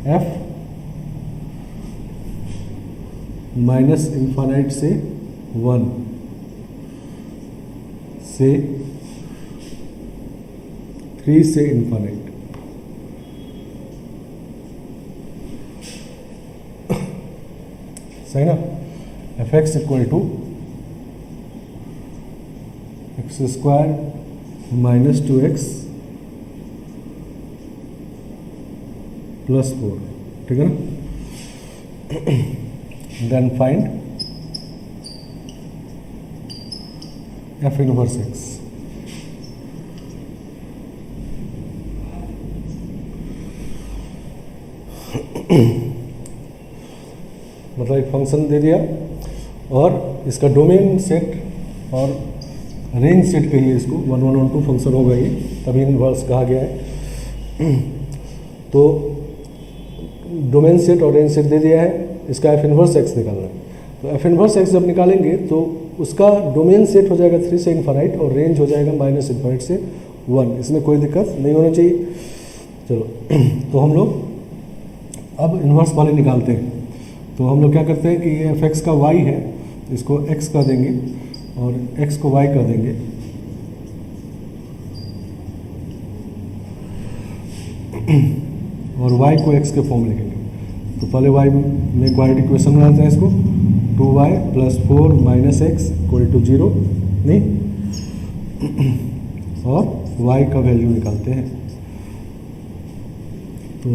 एफ माइनस इन्फानाइट से 1 से 3 से इन्फानाइट सही ना। F x equal to x square minus 2x plus 4, ठीक है ना। Then find F inverse x. मतलब एक फंक्शन दे दिया और इसका डोमेन सेट और रेंज सेट कहिए इसको, 1 1 1 2 फंक्शन होगा ये, तभी इनवर्स कहा गया है। तो डोमेन सेट और रेंज सेट दे दिया है, इसका एफ इनवर्स एक्स निकालना है। तो एफ इनवर्स एक्स जब निकालेंगे तो उसका डोमेन सेट हो जाएगा 3 से इन्फानाइट और रेंज हो जाएगा माइनस इन्फानाइट से 1, इसमें कोई दिक्कत नहीं होना चाहिए। चलो, तो हम लोग अब इन्वर्स वाले निकालते हैं। तो हम लोग क्या करते हैं कि ये एफ एक्स का वाई है, इसको एक्स कर देंगे और एक्स को वाई कर देंगे। और y को x के फॉर्म लिखेंगे। तो पहले y में क्वाड्रेटिक इक्वेशन बनाते हैं इसको, 2y plus 4 minus x equal to 0 नहीं, और y का वैल्यू निकालते हैं। तो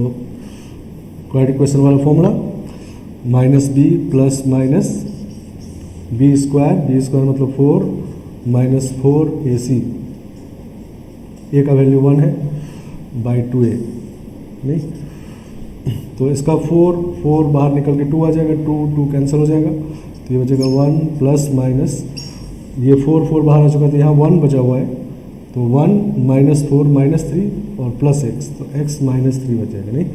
क्वाड्रेटिक इक्वेशन वाला formula minus b plus minus b square मतलब 4 माइनस 4ac, ए का वैल्यू 1 है बाई 2a नहीं। तो इसका 4 बाहर निकल के 2 आ जाएगा, 2 कैंसिल हो जाएगा, तो ये बचेगा 1 प्लस माइनस ये 4 बाहर आ चुका था, यहाँ 1 बचा हुआ है, तो 1 माइनस 4 माइनस 3 और प्लस एक्स, तो x माइनस 3 बच जाएगा नहीं।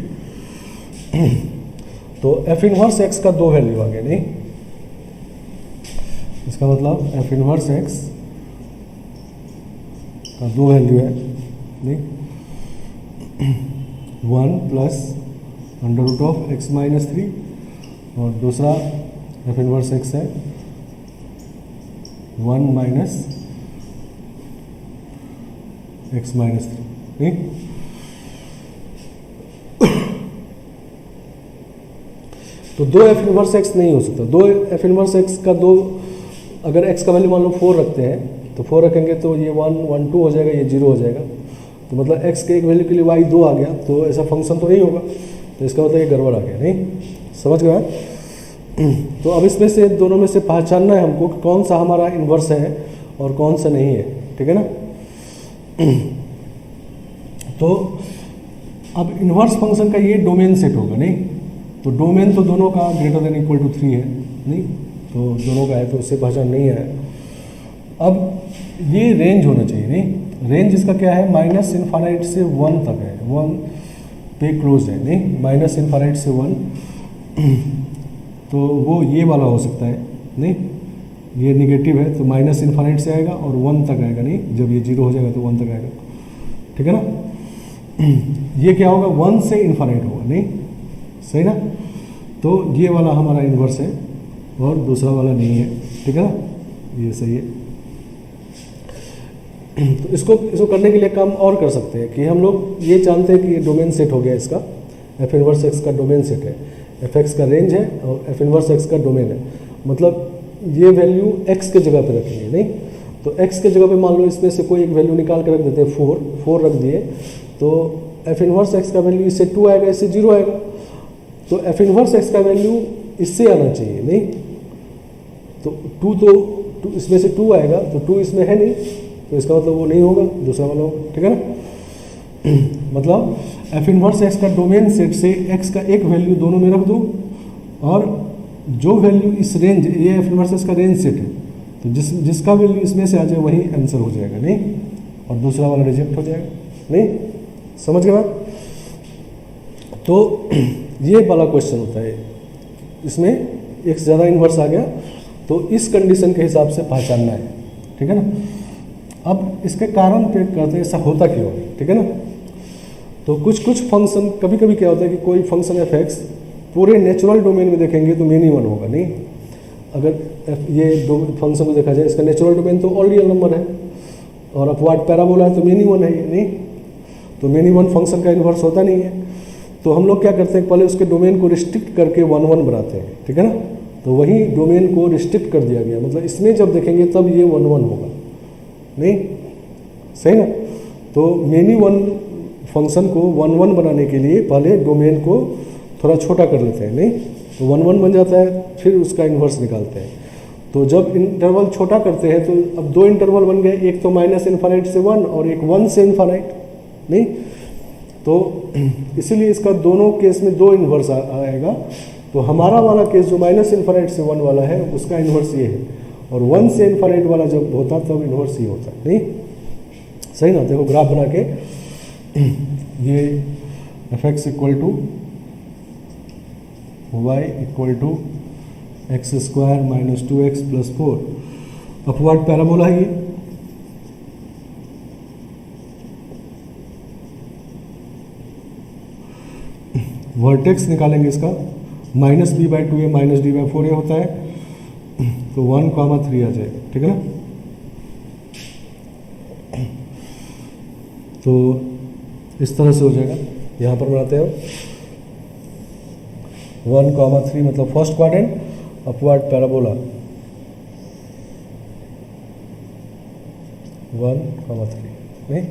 तो एफ इनवर्स एक्स का 2 वैल्यू आ गया नहीं, इसका मतलब एफ इनवर्स एक्स का 2 वैल्यू है नहीं, 1 plus under root of x minus 3 और दूसरा एफ इनवर्स एक्स है 1 माइनस एक्स माइनस 3 नहीं। तो 2 एफ इनवर्स एक्स नहीं हो सकता, 2 एफ इनवर्स एक्स का 2, अगर एक्स का वैल्यू मान लो 4 रखते हैं तो 4 रखेंगे तो ये 1 1 2 हो जाएगा, ये 0 हो जाएगा, तो मतलब x के एक वैल्यू के लिए y 2 आ गया, तो ऐसा फंक्शन तो नहीं होगा, तो इसका मतलब ये गड़बड़ आ गया नहीं, समझ गया। तो अब इसमें से दोनों में से पहचानना है हमको कि कौन सा हमारा इन्वर्स है और कौन सा नहीं है, ठीक है ना। तो अब इन्वर्स फंक्शन का ये डोमेन सेट होगा नहीं, तो डोमेन तो दोनों का ग्रेटर देन इक्वल टू 3 है नहीं, तो दोनों का है तो उससे पहचान नहीं है। अब ये रेंज होना चाहिए नहीं, रेंज इसका क्या है, माइनस इन्फानाइट से 1 तक है, 1 पे क्लोज है नहीं, माइनस इन्फानाइट से 1 तो वो ये वाला हो सकता है नहीं, ये निगेटिव है तो माइनस इन्फानाइट से आएगा और 1 तक आएगा नहीं, जब ये 0 हो जाएगा तो 1 तक आएगा, ठीक है ना। ये क्या होगा, 1 से इन्फानाइट होगा नहीं, सही ना। तो ये वाला हमारा इन्वर्स है और दूसरा वाला नहीं है, ठीक है ना, ये सही है। तो इसको करने के लिए काम और कर सकते हैं कि हम लोग ये जानते हैं कि ये डोमेन सेट हो गया इसका, एफ इनवर्स एक्स का डोमेन सेट है, एफ एक्स का रेंज है और एफ इनवर्स एक्स का डोमेन है, मतलब ये वैल्यू एक्स के जगह पे रखेंगे नहीं, तो एक्स के जगह पे मान लो इसमें से कोई एक वैल्यू निकाल के रख देते हैं, 4 रख दिए, तो एफ इनवर्स एक्स का वैल्यू इससे 2 आएगा, इससे 0 आएगा, तो एफ इनवर्स एक्स का वैल्यू इससे आना चाहिए नहीं, तो 2 इसमें से 2 आएगा, तो 2 इसमें है नहीं, तो इसका मतलब वो नहीं होगा, दूसरा वाला होगा, ठीक है ना। मतलब एफ इनवर्स एक्स का डोमेन सेट से एक्स का एक वैल्यू दोनों में रख दो और जो वैल्यू इस रेंज, ये एफ इनवर्स एक्स का रेंज सेट है, तो जिसका वैल्यू इसमें से आ जाए वही आंसर हो जाएगा नहीं, और दूसरा वाला रिजेक्ट हो जाएगा नहीं, समझ गए बात। तो ये वाला क्वेश्चन होता है, इसमें एक से ज़्यादा इन्वर्स आ गया तो इस कंडीशन के हिसाब से पहचानना है, ठीक है ना। अब इसके कारण पे करते हैं ऐसा होता क्यों, ठीक है ना। तो कुछ फंक्शन कभी कभी क्या होता है कि कोई फंक्शन एफ एक्स पूरे नेचुरल डोमेन में देखेंगे तो मेनी वन होगा नहीं, अगर ये फंक्शन को देखा जाए इसका नेचुरल डोमेन तो ऑल रियल नंबर है और अपवार्ड पैराबोला है तो मेनी वन है ये नहीं, तो मेनी वन फंक्शन का इन्वर्स होता नहीं है, तो हम लोग क्या करते हैं पहले उसके डोमेन को रिस्ट्रिक्ट करके 1 1 बनाते हैं, ठीक है ना। तो वही डोमेन को रिस्ट्रिक्ट कर दिया गया, मतलब इसमें जब देखेंगे तब ये 1 1 होगा नहीं, सही ना। तो मेनी वन फंक्शन को 1 1 बनाने के लिए पहले डोमेन को थोड़ा छोटा कर लेते हैं नहीं, तो 1 1 बन जाता है, फिर उसका इन्वर्स निकालते हैं। तो जब इंटरवल छोटा करते हैं तो अब 2 इंटरवल बन गए, एक तो माइनस इन्फानाइट से 1 और एक 1 से इन्फानाइट नहीं, तो इसीलिए इसका दोनों केस में 2 इन्वर्स आएगा। तो हमारा वाला केस जो माइनस इन्फानाइट से 1 वाला है उसका इन्वर्स ये है, और 1 से इन्फानाइट वाला जब होता तब इन्वर्स ये होता नहीं, सही ना। देखो ग्राफ बना के ये f x equal to y equal to x square minus 2x plus 4 upward parabola है ये, वर्टेक्स निकालेंगे इसका माइनस b/2 है माइनस d/4 ये होता है, तो 1,3 आ जाएगा, ठीक है ना। तो इस तरह से हो जाएगा, यहाँ पर बनाते हैं 1,3 मतलब फर्स्ट क्वाड्रेंट अपवर्ड पैराबोला 1,3 नहीं,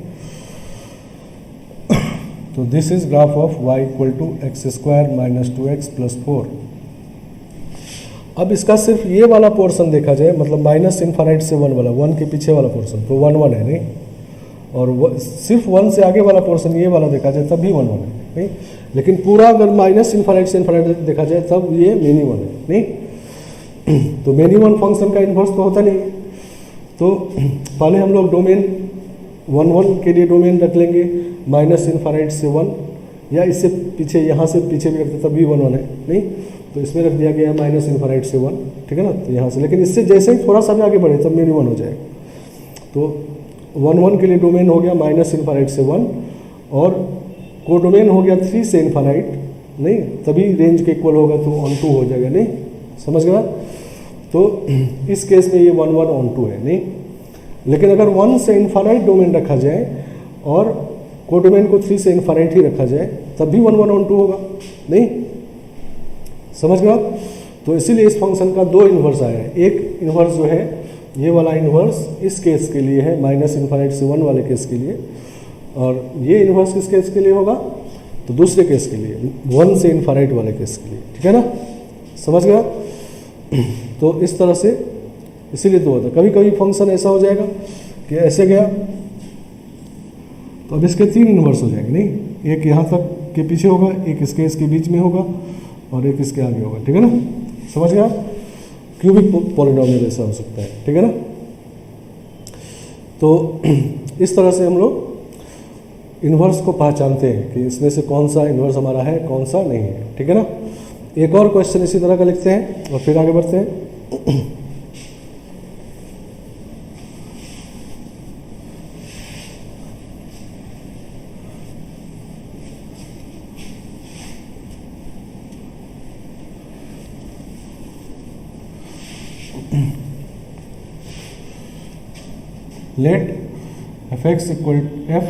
तो this is graph of y equal to x square minus 2x plus 4। अब इसका सिर्फ ये वाला पोर्शन देखा जाए, मतलब माइनस इन्फानाइट से 1 वाला, 1 के पीछे वाला पोर्शन तो 1 1 है नहीं, और सिर्फ 1 से आगे वाला पोर्शन ये वाला देखा जाए तब भी 1 1 है नहीं, लेकिन पूरा अगर माइनस इन्फानाइट से इन्फानाइट देखा जाए तब ये मेनी वन है नहीं। तो मेनी वन फंक्शन का इन्वर्स तो होता नहीं, तो पहले हम लोग डोमेन 1 1 के लिए डोमेन रख लेंगे माइनस इन्फानाइट से 1, या इससे पीछे यहाँ से पीछे भी रखते तब भी 1 1 है नहीं, तो इसमें रख दिया गया है माइनस इन्फानाइट से 1, ठीक है ना। तो यहाँ से, लेकिन इससे जैसे ही थोड़ा सा भी आगे बढ़े तब मेनी वन हो जाएगा। तो 1 1 के लिए डोमेन हो गया माइनस इन्फानाइट से 1, और को डोमेन हो गया 3 से इन्फानाइट नहीं, तभी रेंज के इक्वल होगा तो ऑन 2 हो जाएगा नहीं, समझ गया। तो इस केस में ये 1 1 ऑन 2 है नहीं, लेकिन अगर 1 से इन्फानाइट डोमेन रखा जाए और कोडोमेन को 3 से इन्फानाइट ही रखा जाए तब भी 1 1 ऑन 2 होगा नहीं, समझ गए आप। तो इसीलिए इस फंक्शन का 2 इन्वर्स आया है, एक इन्वर्स जो है ये वाला इन्वर्स इस केस के लिए है माइनस इन्फानाइट से 1 वाले केस के लिए, और ये इन्वर्स किस केस के लिए होगा तो दूसरे केस के लिए 1 से इन्फानाइट वाले केस के लिए, ठीक है ना, समझ गया। तो इस तरह से इसीलिए 2 होता है। कभी कभी फंक्शन ऐसा हो जाएगा कि ऐसे गया तो अब इसके 3 इन्वर्स हो जाएंगे नहीं, एक यहाँ तक के पीछे होगा, एक इसके बीच में होगा और एक इसके आगे होगा, ठीक है ना। समझ गया। क्यूबिक पॉलिनोमियल ऐसा हो सकता है, ठीक है ना। तो इस तरह से हम लोग इन्वर्स को पहचानते हैं कि इसमें से कौन सा इन्वर्स हमारा है, कौन सा नहीं है, ठीक है ना। एक और क्वेश्चन इसी तरह का लिखते हैं और फिर आगे बढ़ते हैं। Let fx equal f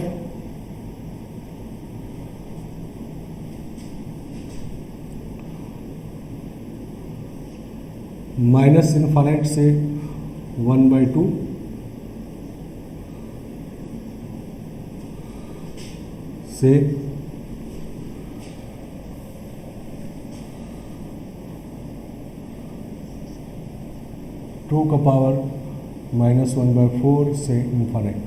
minus infinite से 1/2 से टू का पावर -1/4 से इनफाइनाइट।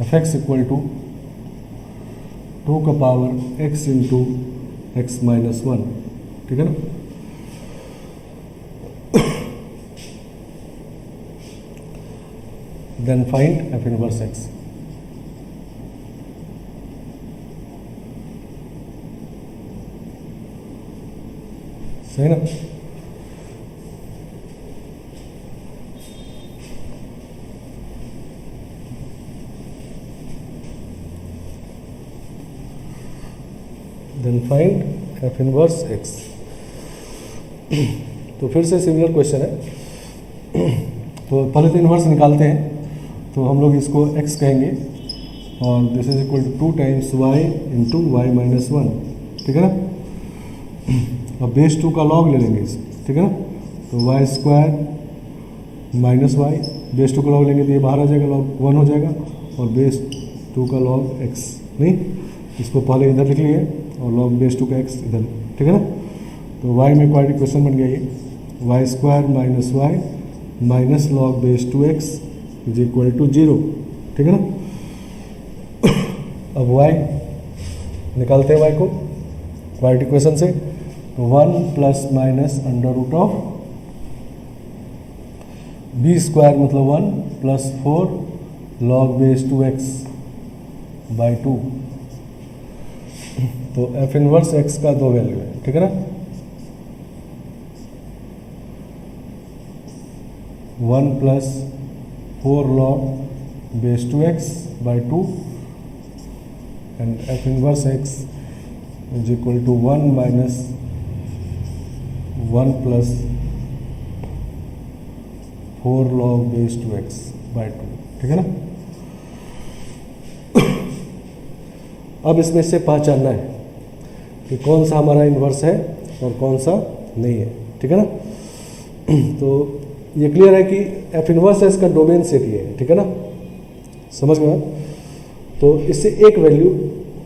fx इक्वल टू 2 का power x into x minus 1, ठीक है ना। Then find f inverse x। सही ना। Then find f inverse x। तो फिर से सिमिलर क्वेश्चन है। तो पहले तो इन्वर्स निकालते हैं, तो हम लोग इसको x कहेंगे और this is equal to 2 times y into y minus 1, ठीक है ना। और बेस 2 का लॉग ले लेंगे इसे, ठीक है ना। तो y square minus y, base 2 का लॉग लेंगे तो ये बाहर आ जाएगा, लॉग 1 हो जाएगा, और बेस 2 का लॉग x, नहीं इसको पहले इधर लिख लिए और लॉग बेस 2 का x इधर, ठीक है ना। तो y में क्वाड्रेटिक इक्वेशन बन गया ये, y square minus y minus log base 2x is equal to 0, ठीक है ना। अब y निकालते हैं, y को क्वाड्रेटिक इक्वेशन से। तो 1 plus minus under root of b square मतलब 1 plus 4 log base 2x by 2। तो f इनवर्स x का 2 वैल्यू है, ठीक है ना। 1 plus 4 log base 2x by 2 and f inverse x is equal to 1 minus 1 plus 4 log base 2x by 2, ठीक है ना। अब इसमें से पहचानना है कि कौन सा हमारा इन्वर्स है और कौन सा नहीं है, ठीक है ना। तो ये क्लियर है कि एफ इनवर्स है, इसका डोमेन सेट ये है, ठीक है ना। समझ गए। तो इससे एक वैल्यू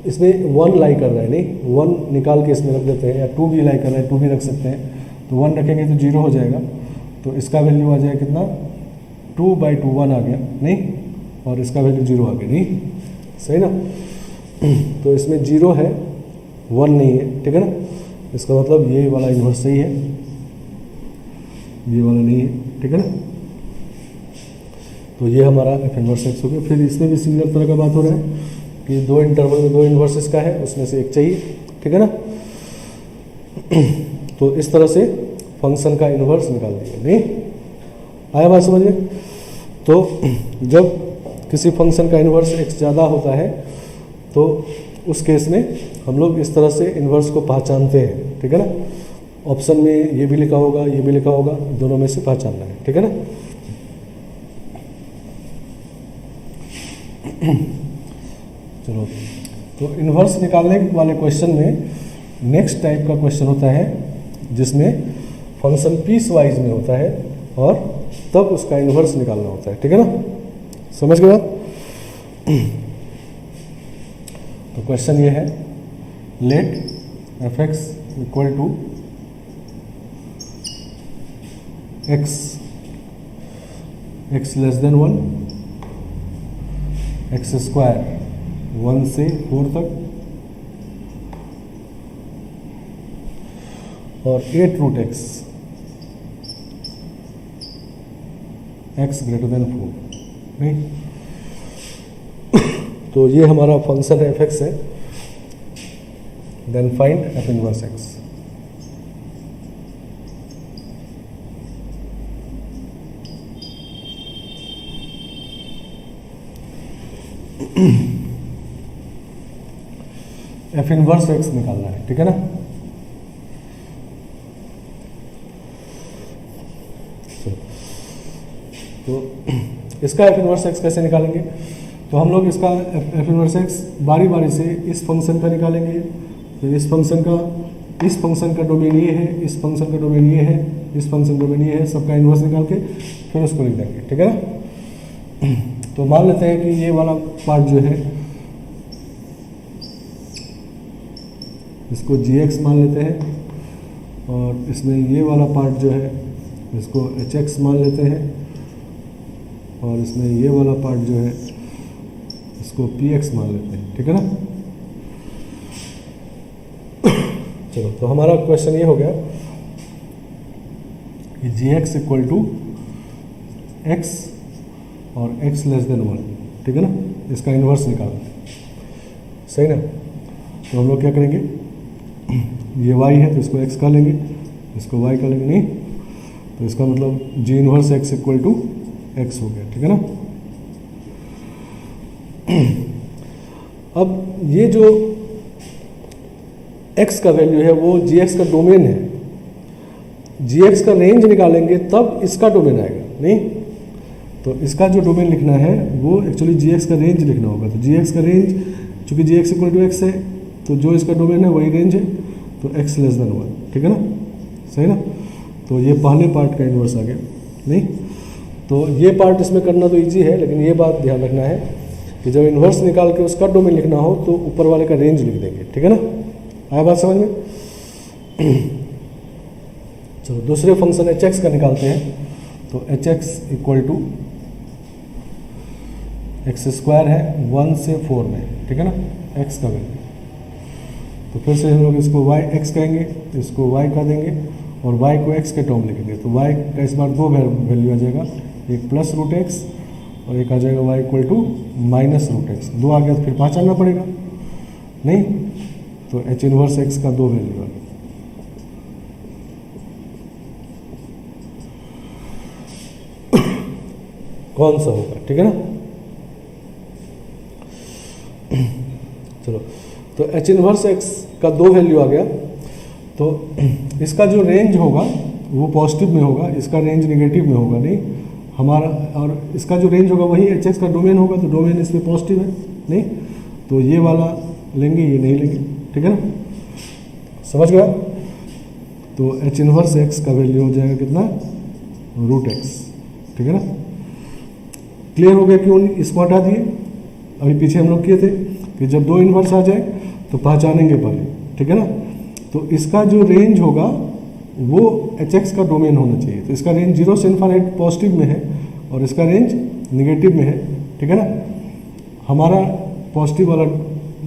इसमें 1 लाई कर रहा है, नहीं 1 निकाल के इसमें रख देते हैं, या 2 भी लाई कर रहा है 2 भी रख सकते हैं। तो 1 रखेंगे तो 0 हो जाएगा, तो इसका वैल्यू आ जाएगा कितना 2/2 1 आ गया, नहीं, और इसका वैल्यू 0 आ गया, नहीं सही ना। तो इसमें 0 है 1 नहीं है, ठीक है ना। इसका मतलब ये वाला इन्वर्स सही है, ये वाला नहीं है, ठीक है ना। तो ये हमारा एफ इनवर्स एक्स हो गया। फिर इसमें भी सिमिलर तरह का बात हो रहा है कि 2 इंटरवल में 2 इन्वर्सेस का है, उसमें से एक चाहिए, ठीक है ना। तो इस तरह से फंक्शन का इन्वर्स निकाल दिया, नहीं आया बात समझ में। तो जब किसी फंक्शन का इन्वर्स एक्स ज़्यादा होता है तो उस केस में हम लोग इस तरह से इन्वर्स को पहचानते हैं, ठीक है ना। ऑप्शन में ये भी लिखा होगा, ये भी लिखा होगा, दोनों में से पहचानना है, ठीक है ना। चलो, तो इन्वर्स निकालने वाले क्वेश्चन में नेक्स्ट टाइप का क्वेश्चन होता है जिसमें फंक्शन पीस वाइज में होता है और तब उसका इन्वर्स निकालना होता है, ठीक है ना। समझ गए आप। तो क्वेश्चन ये है, let f x equal to x less than 1 x square 1 से 4 तक और 8 रूट एक्स ग्रेटर देन 4, नहीं। तो ये हमारा फंक्शन एफ एक्स है। Then find F inverse x. F inverse x निकालना है, ठीक है ना। तो इसका एफ इनवर्स एक्स कैसे निकालेंगे? तो हम लोग इसका एफ इनवर्स एक्स बारी बारी से इस फंक्शन का निकालेंगे, फिर इस फंक्शन का डोमेन ये है, इस फंक्शन का डोमेन ये है, इस फंक्शन डोमेन ये है, सबका इन्वर्स निकाल के फिर उसको लिख देंगे, ठीक है ना। तो मान लेते हैं कि ये वाला पार्ट जो है इसको gx मान लेते हैं, और इसमें ये वाला पार्ट जो है इसको hx मान लेते हैं, और इसमें ये वाला पार्ट जो है इसको px मान लेते हैं, ठीक है ना। चलो, तो हमारा क्वेश्चन ये हो गया कि gx इक्वल टू x और x लेस देन 1, ठीक है ना। इसका इन्वर्स निकालना है, सही ना। तो हम लोग क्या करेंगे, ये y है तो इसको x का लेंगे, इसको y का लेंगे, नहीं। तो इसका मतलब g inverse x equal to x हो गया, ठीक है ना। अब ये जो x का वैल्यू है वो gx का डोमेन है, gx का रेंज निकालेंगे तब इसका डोमेन आएगा, नहीं। तो इसका जो डोमेन लिखना है वो एक्चुअली gx का रेंज लिखना होगा। तो gx का रेंज, चूंकि gx इक्वल टू x है तो जो इसका डोमेन है वही रेंज है, तो x लेस देन 1, ठीक है ना, सही ना। तो ये पहले पार्ट का इन्वर्स आ गया, नहीं। तो ये पार्ट इसमें करना तो ईजी है, लेकिन ये बात ध्यान रखना है कि जब इन्वर्स निकाल के उसका डोमेन लिखना हो तो ऊपर वाले का रेंज लिख देंगे, ठीक है ना। आया बात समझ में? चलो, दूसरे फंक्शन hx का निकालते हैं। तो hx equal to x square है 1 से 4 में, ठीक है ना, x का वैल्यू। तो फिर से हम लोग इसको x कहेंगे, इसको y का देंगे और y को x के टर्म लिखेंगे। तो y का इस बार दो वैल्यू आ जाएगा, एक प्लस रूट एक्स और एक आ जाएगा y equal to minus root x. दो आ गया तो फिर पहचानना पड़ेगा, नहीं। तो h इनवर्स x का दो वैल्यू आ गया। कौन सा होगा, ठीक है ना। चलो, तो h इनवर्स x का दो वैल्यू आ गया। तो इसका जो रेंज होगा वो पॉजिटिव में होगा, इसका रेंज नेगेटिव में होगा, नहीं हमारा। और इसका जो रेंज होगा वही hx का डोमेन होगा, तो डोमेन इसमें पॉजिटिव है, नहीं। तो ये वाला लेंगे, ये नहीं लेंगे, ठीक है ना, समझ गया। तो h इनवर्स x का वैल्यू हो जाएगा कितना, रूट x, ठीक है ना। क्लियर हो गया क्यों इसको हटा दिए? अभी पीछे हम लोग किए थे कि जब दो इन्वर्स आ जाए तो पहचानेंगे पहले, ठीक है ना। तो इसका जो रेंज होगा वो hx का डोमेन होना चाहिए। तो इसका रेंज 0 से इन्फिनिट पॉजिटिव में है और इसका रेंज नेगेटिव में है, ठीक है ना। हमारा पॉजिटिव वाला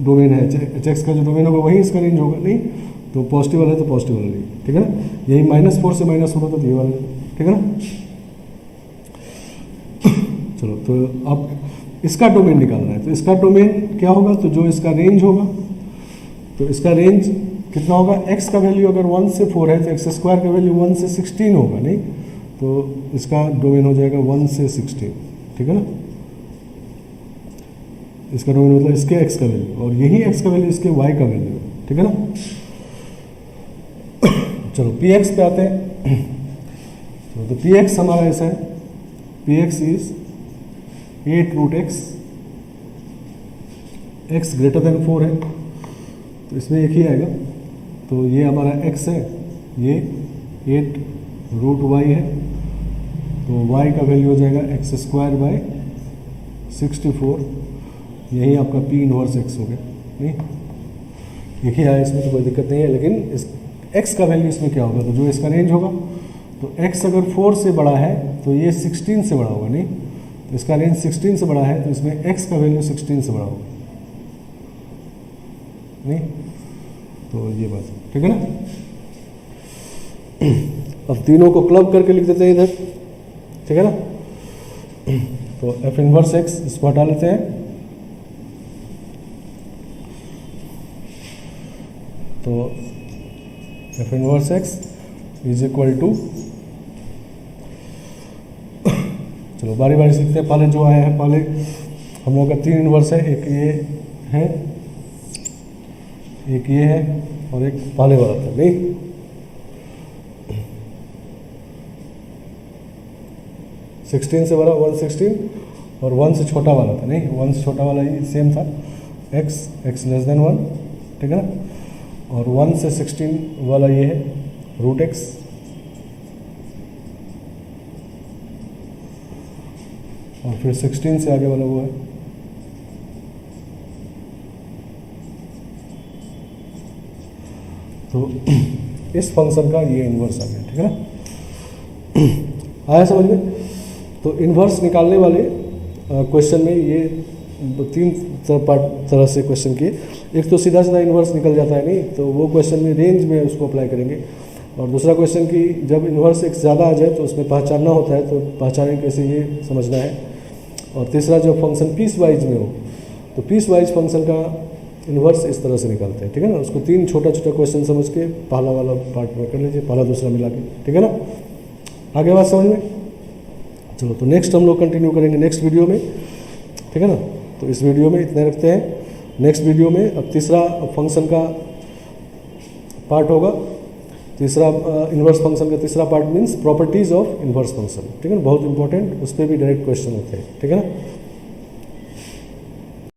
डोमेन है, hx का जो डोमेन होगा वही इसका रेंज होगा, नहीं। तो पॉजिटिव वाला है तो पॉजिटिव वाला लेंगे, ठीक है ना। यही -4 से -1 होता तो ये वाला, ठीक है ना। चलो, तो अब इसका डोमेन निकालना है। तो इसका डोमेन क्या होगा, तो जो इसका रेंज होगा, तो इसका रेंज कितना होगा, x का वैल्यू अगर 1 से 4 है तो एक्स स्क्वायर का वैल्यू 1 से 16 होगा, नहीं। तो इसका डोमेन हो जाएगा 1 से 16, ठीक है ना। इसका डोमेन मतलब इसके x का वैल्यू, और यही x का वैल्यू इसके y का वैल्यू है, ठीक है ना। चलो, px पे आते हैं। तो px हमारा ऐसा है, px is 8 root x greater than 4 है, तो इसमें एक ही आएगा। तो ये हमारा x है, ये 8 रूट y है, तो y का वैल्यू हो जाएगा एक्स स्क्वायर बाय 64। यही आपका p इनवर्स x हो गया, नहीं। एक ही आया, इसमें तो कोई दिक्कत नहीं है। लेकिन इस x का वैल्यू इसमें क्या होगा, तो जो इसका रेंज होगा, तो x अगर 4 से बड़ा है तो ये 16 से बड़ा होगा, नहीं। इसका रेंज 16 से बड़ा है तो इसमें x का वैल्यू 16 से बड़ा होगा, नहीं? तो ये बात ठीक है ना। अब तीनों को क्लब करके लिख देते हैं इधर, ठीक है ना। तो f इनवर्स x इसको हटा लेते हैं, तो f inverse x is equal to, चलो बारी बारी सीखते हैं। पहले जो आया है, पहले हम लोगों का 3 इनवर्स है, एक ये है, एक ये है और एक पहले वाला था, नहीं? सिक्सटीन से बड़ा 116 और 1 से छोटा वाला था, नहीं? 1 से छोटा वाला ही सेम था, x लेस देन 1, ठीक है ना। और 1 से 16 वाला ये है रूट x, और फिर 16 से आगे वाला वो है तो इस फंक्शन का ये इन्वर्स आ गया, ठीक है ना। आया समझ में? तो इन्वर्स निकालने वाले क्वेश्चन में ये 3 तरह से क्वेश्चन किए। एक तो सीधा सीधा इन्वर्स निकल जाता है, नहीं? तो वो क्वेश्चन में रेंज में उसको अप्लाई करेंगे। और दूसरा क्वेश्चन कि जब इन्वर्स एक ज़्यादा आ जाए तो उसमें पहचानना होता है, तो पहचाने कैसे ये समझना है। और तीसरा जब फंक्शन पीस वाइज में हो तो पीस वाइज फंक्शन का इन्वर्स इस तरह से निकालते हैं, ठीक है ना। उसको 3 छोटा छोटा क्वेश्चन समझ के पहला वाला पार्ट में कर लीजिए, पहला दूसरा मिला के, ठीक है ना। आगे बात समझ में? चलो, तो नेक्स्ट हम लोग कंटिन्यू करेंगे नेक्स्ट वीडियो में, ठीक है ना। तो इस वीडियो में इतने रखते हैं। नेक्स्ट वीडियो में अब तीसरा फंक्शन का पार्ट होगा, तीसरा इन्वर्स फंक्शन का तीसरा part means properties of inverse function, ठीक है ना। बहुत इंपॉर्टेंट, उस पर भी डायरेक्ट क्वेश्चन होते हैं, ठीक है ना।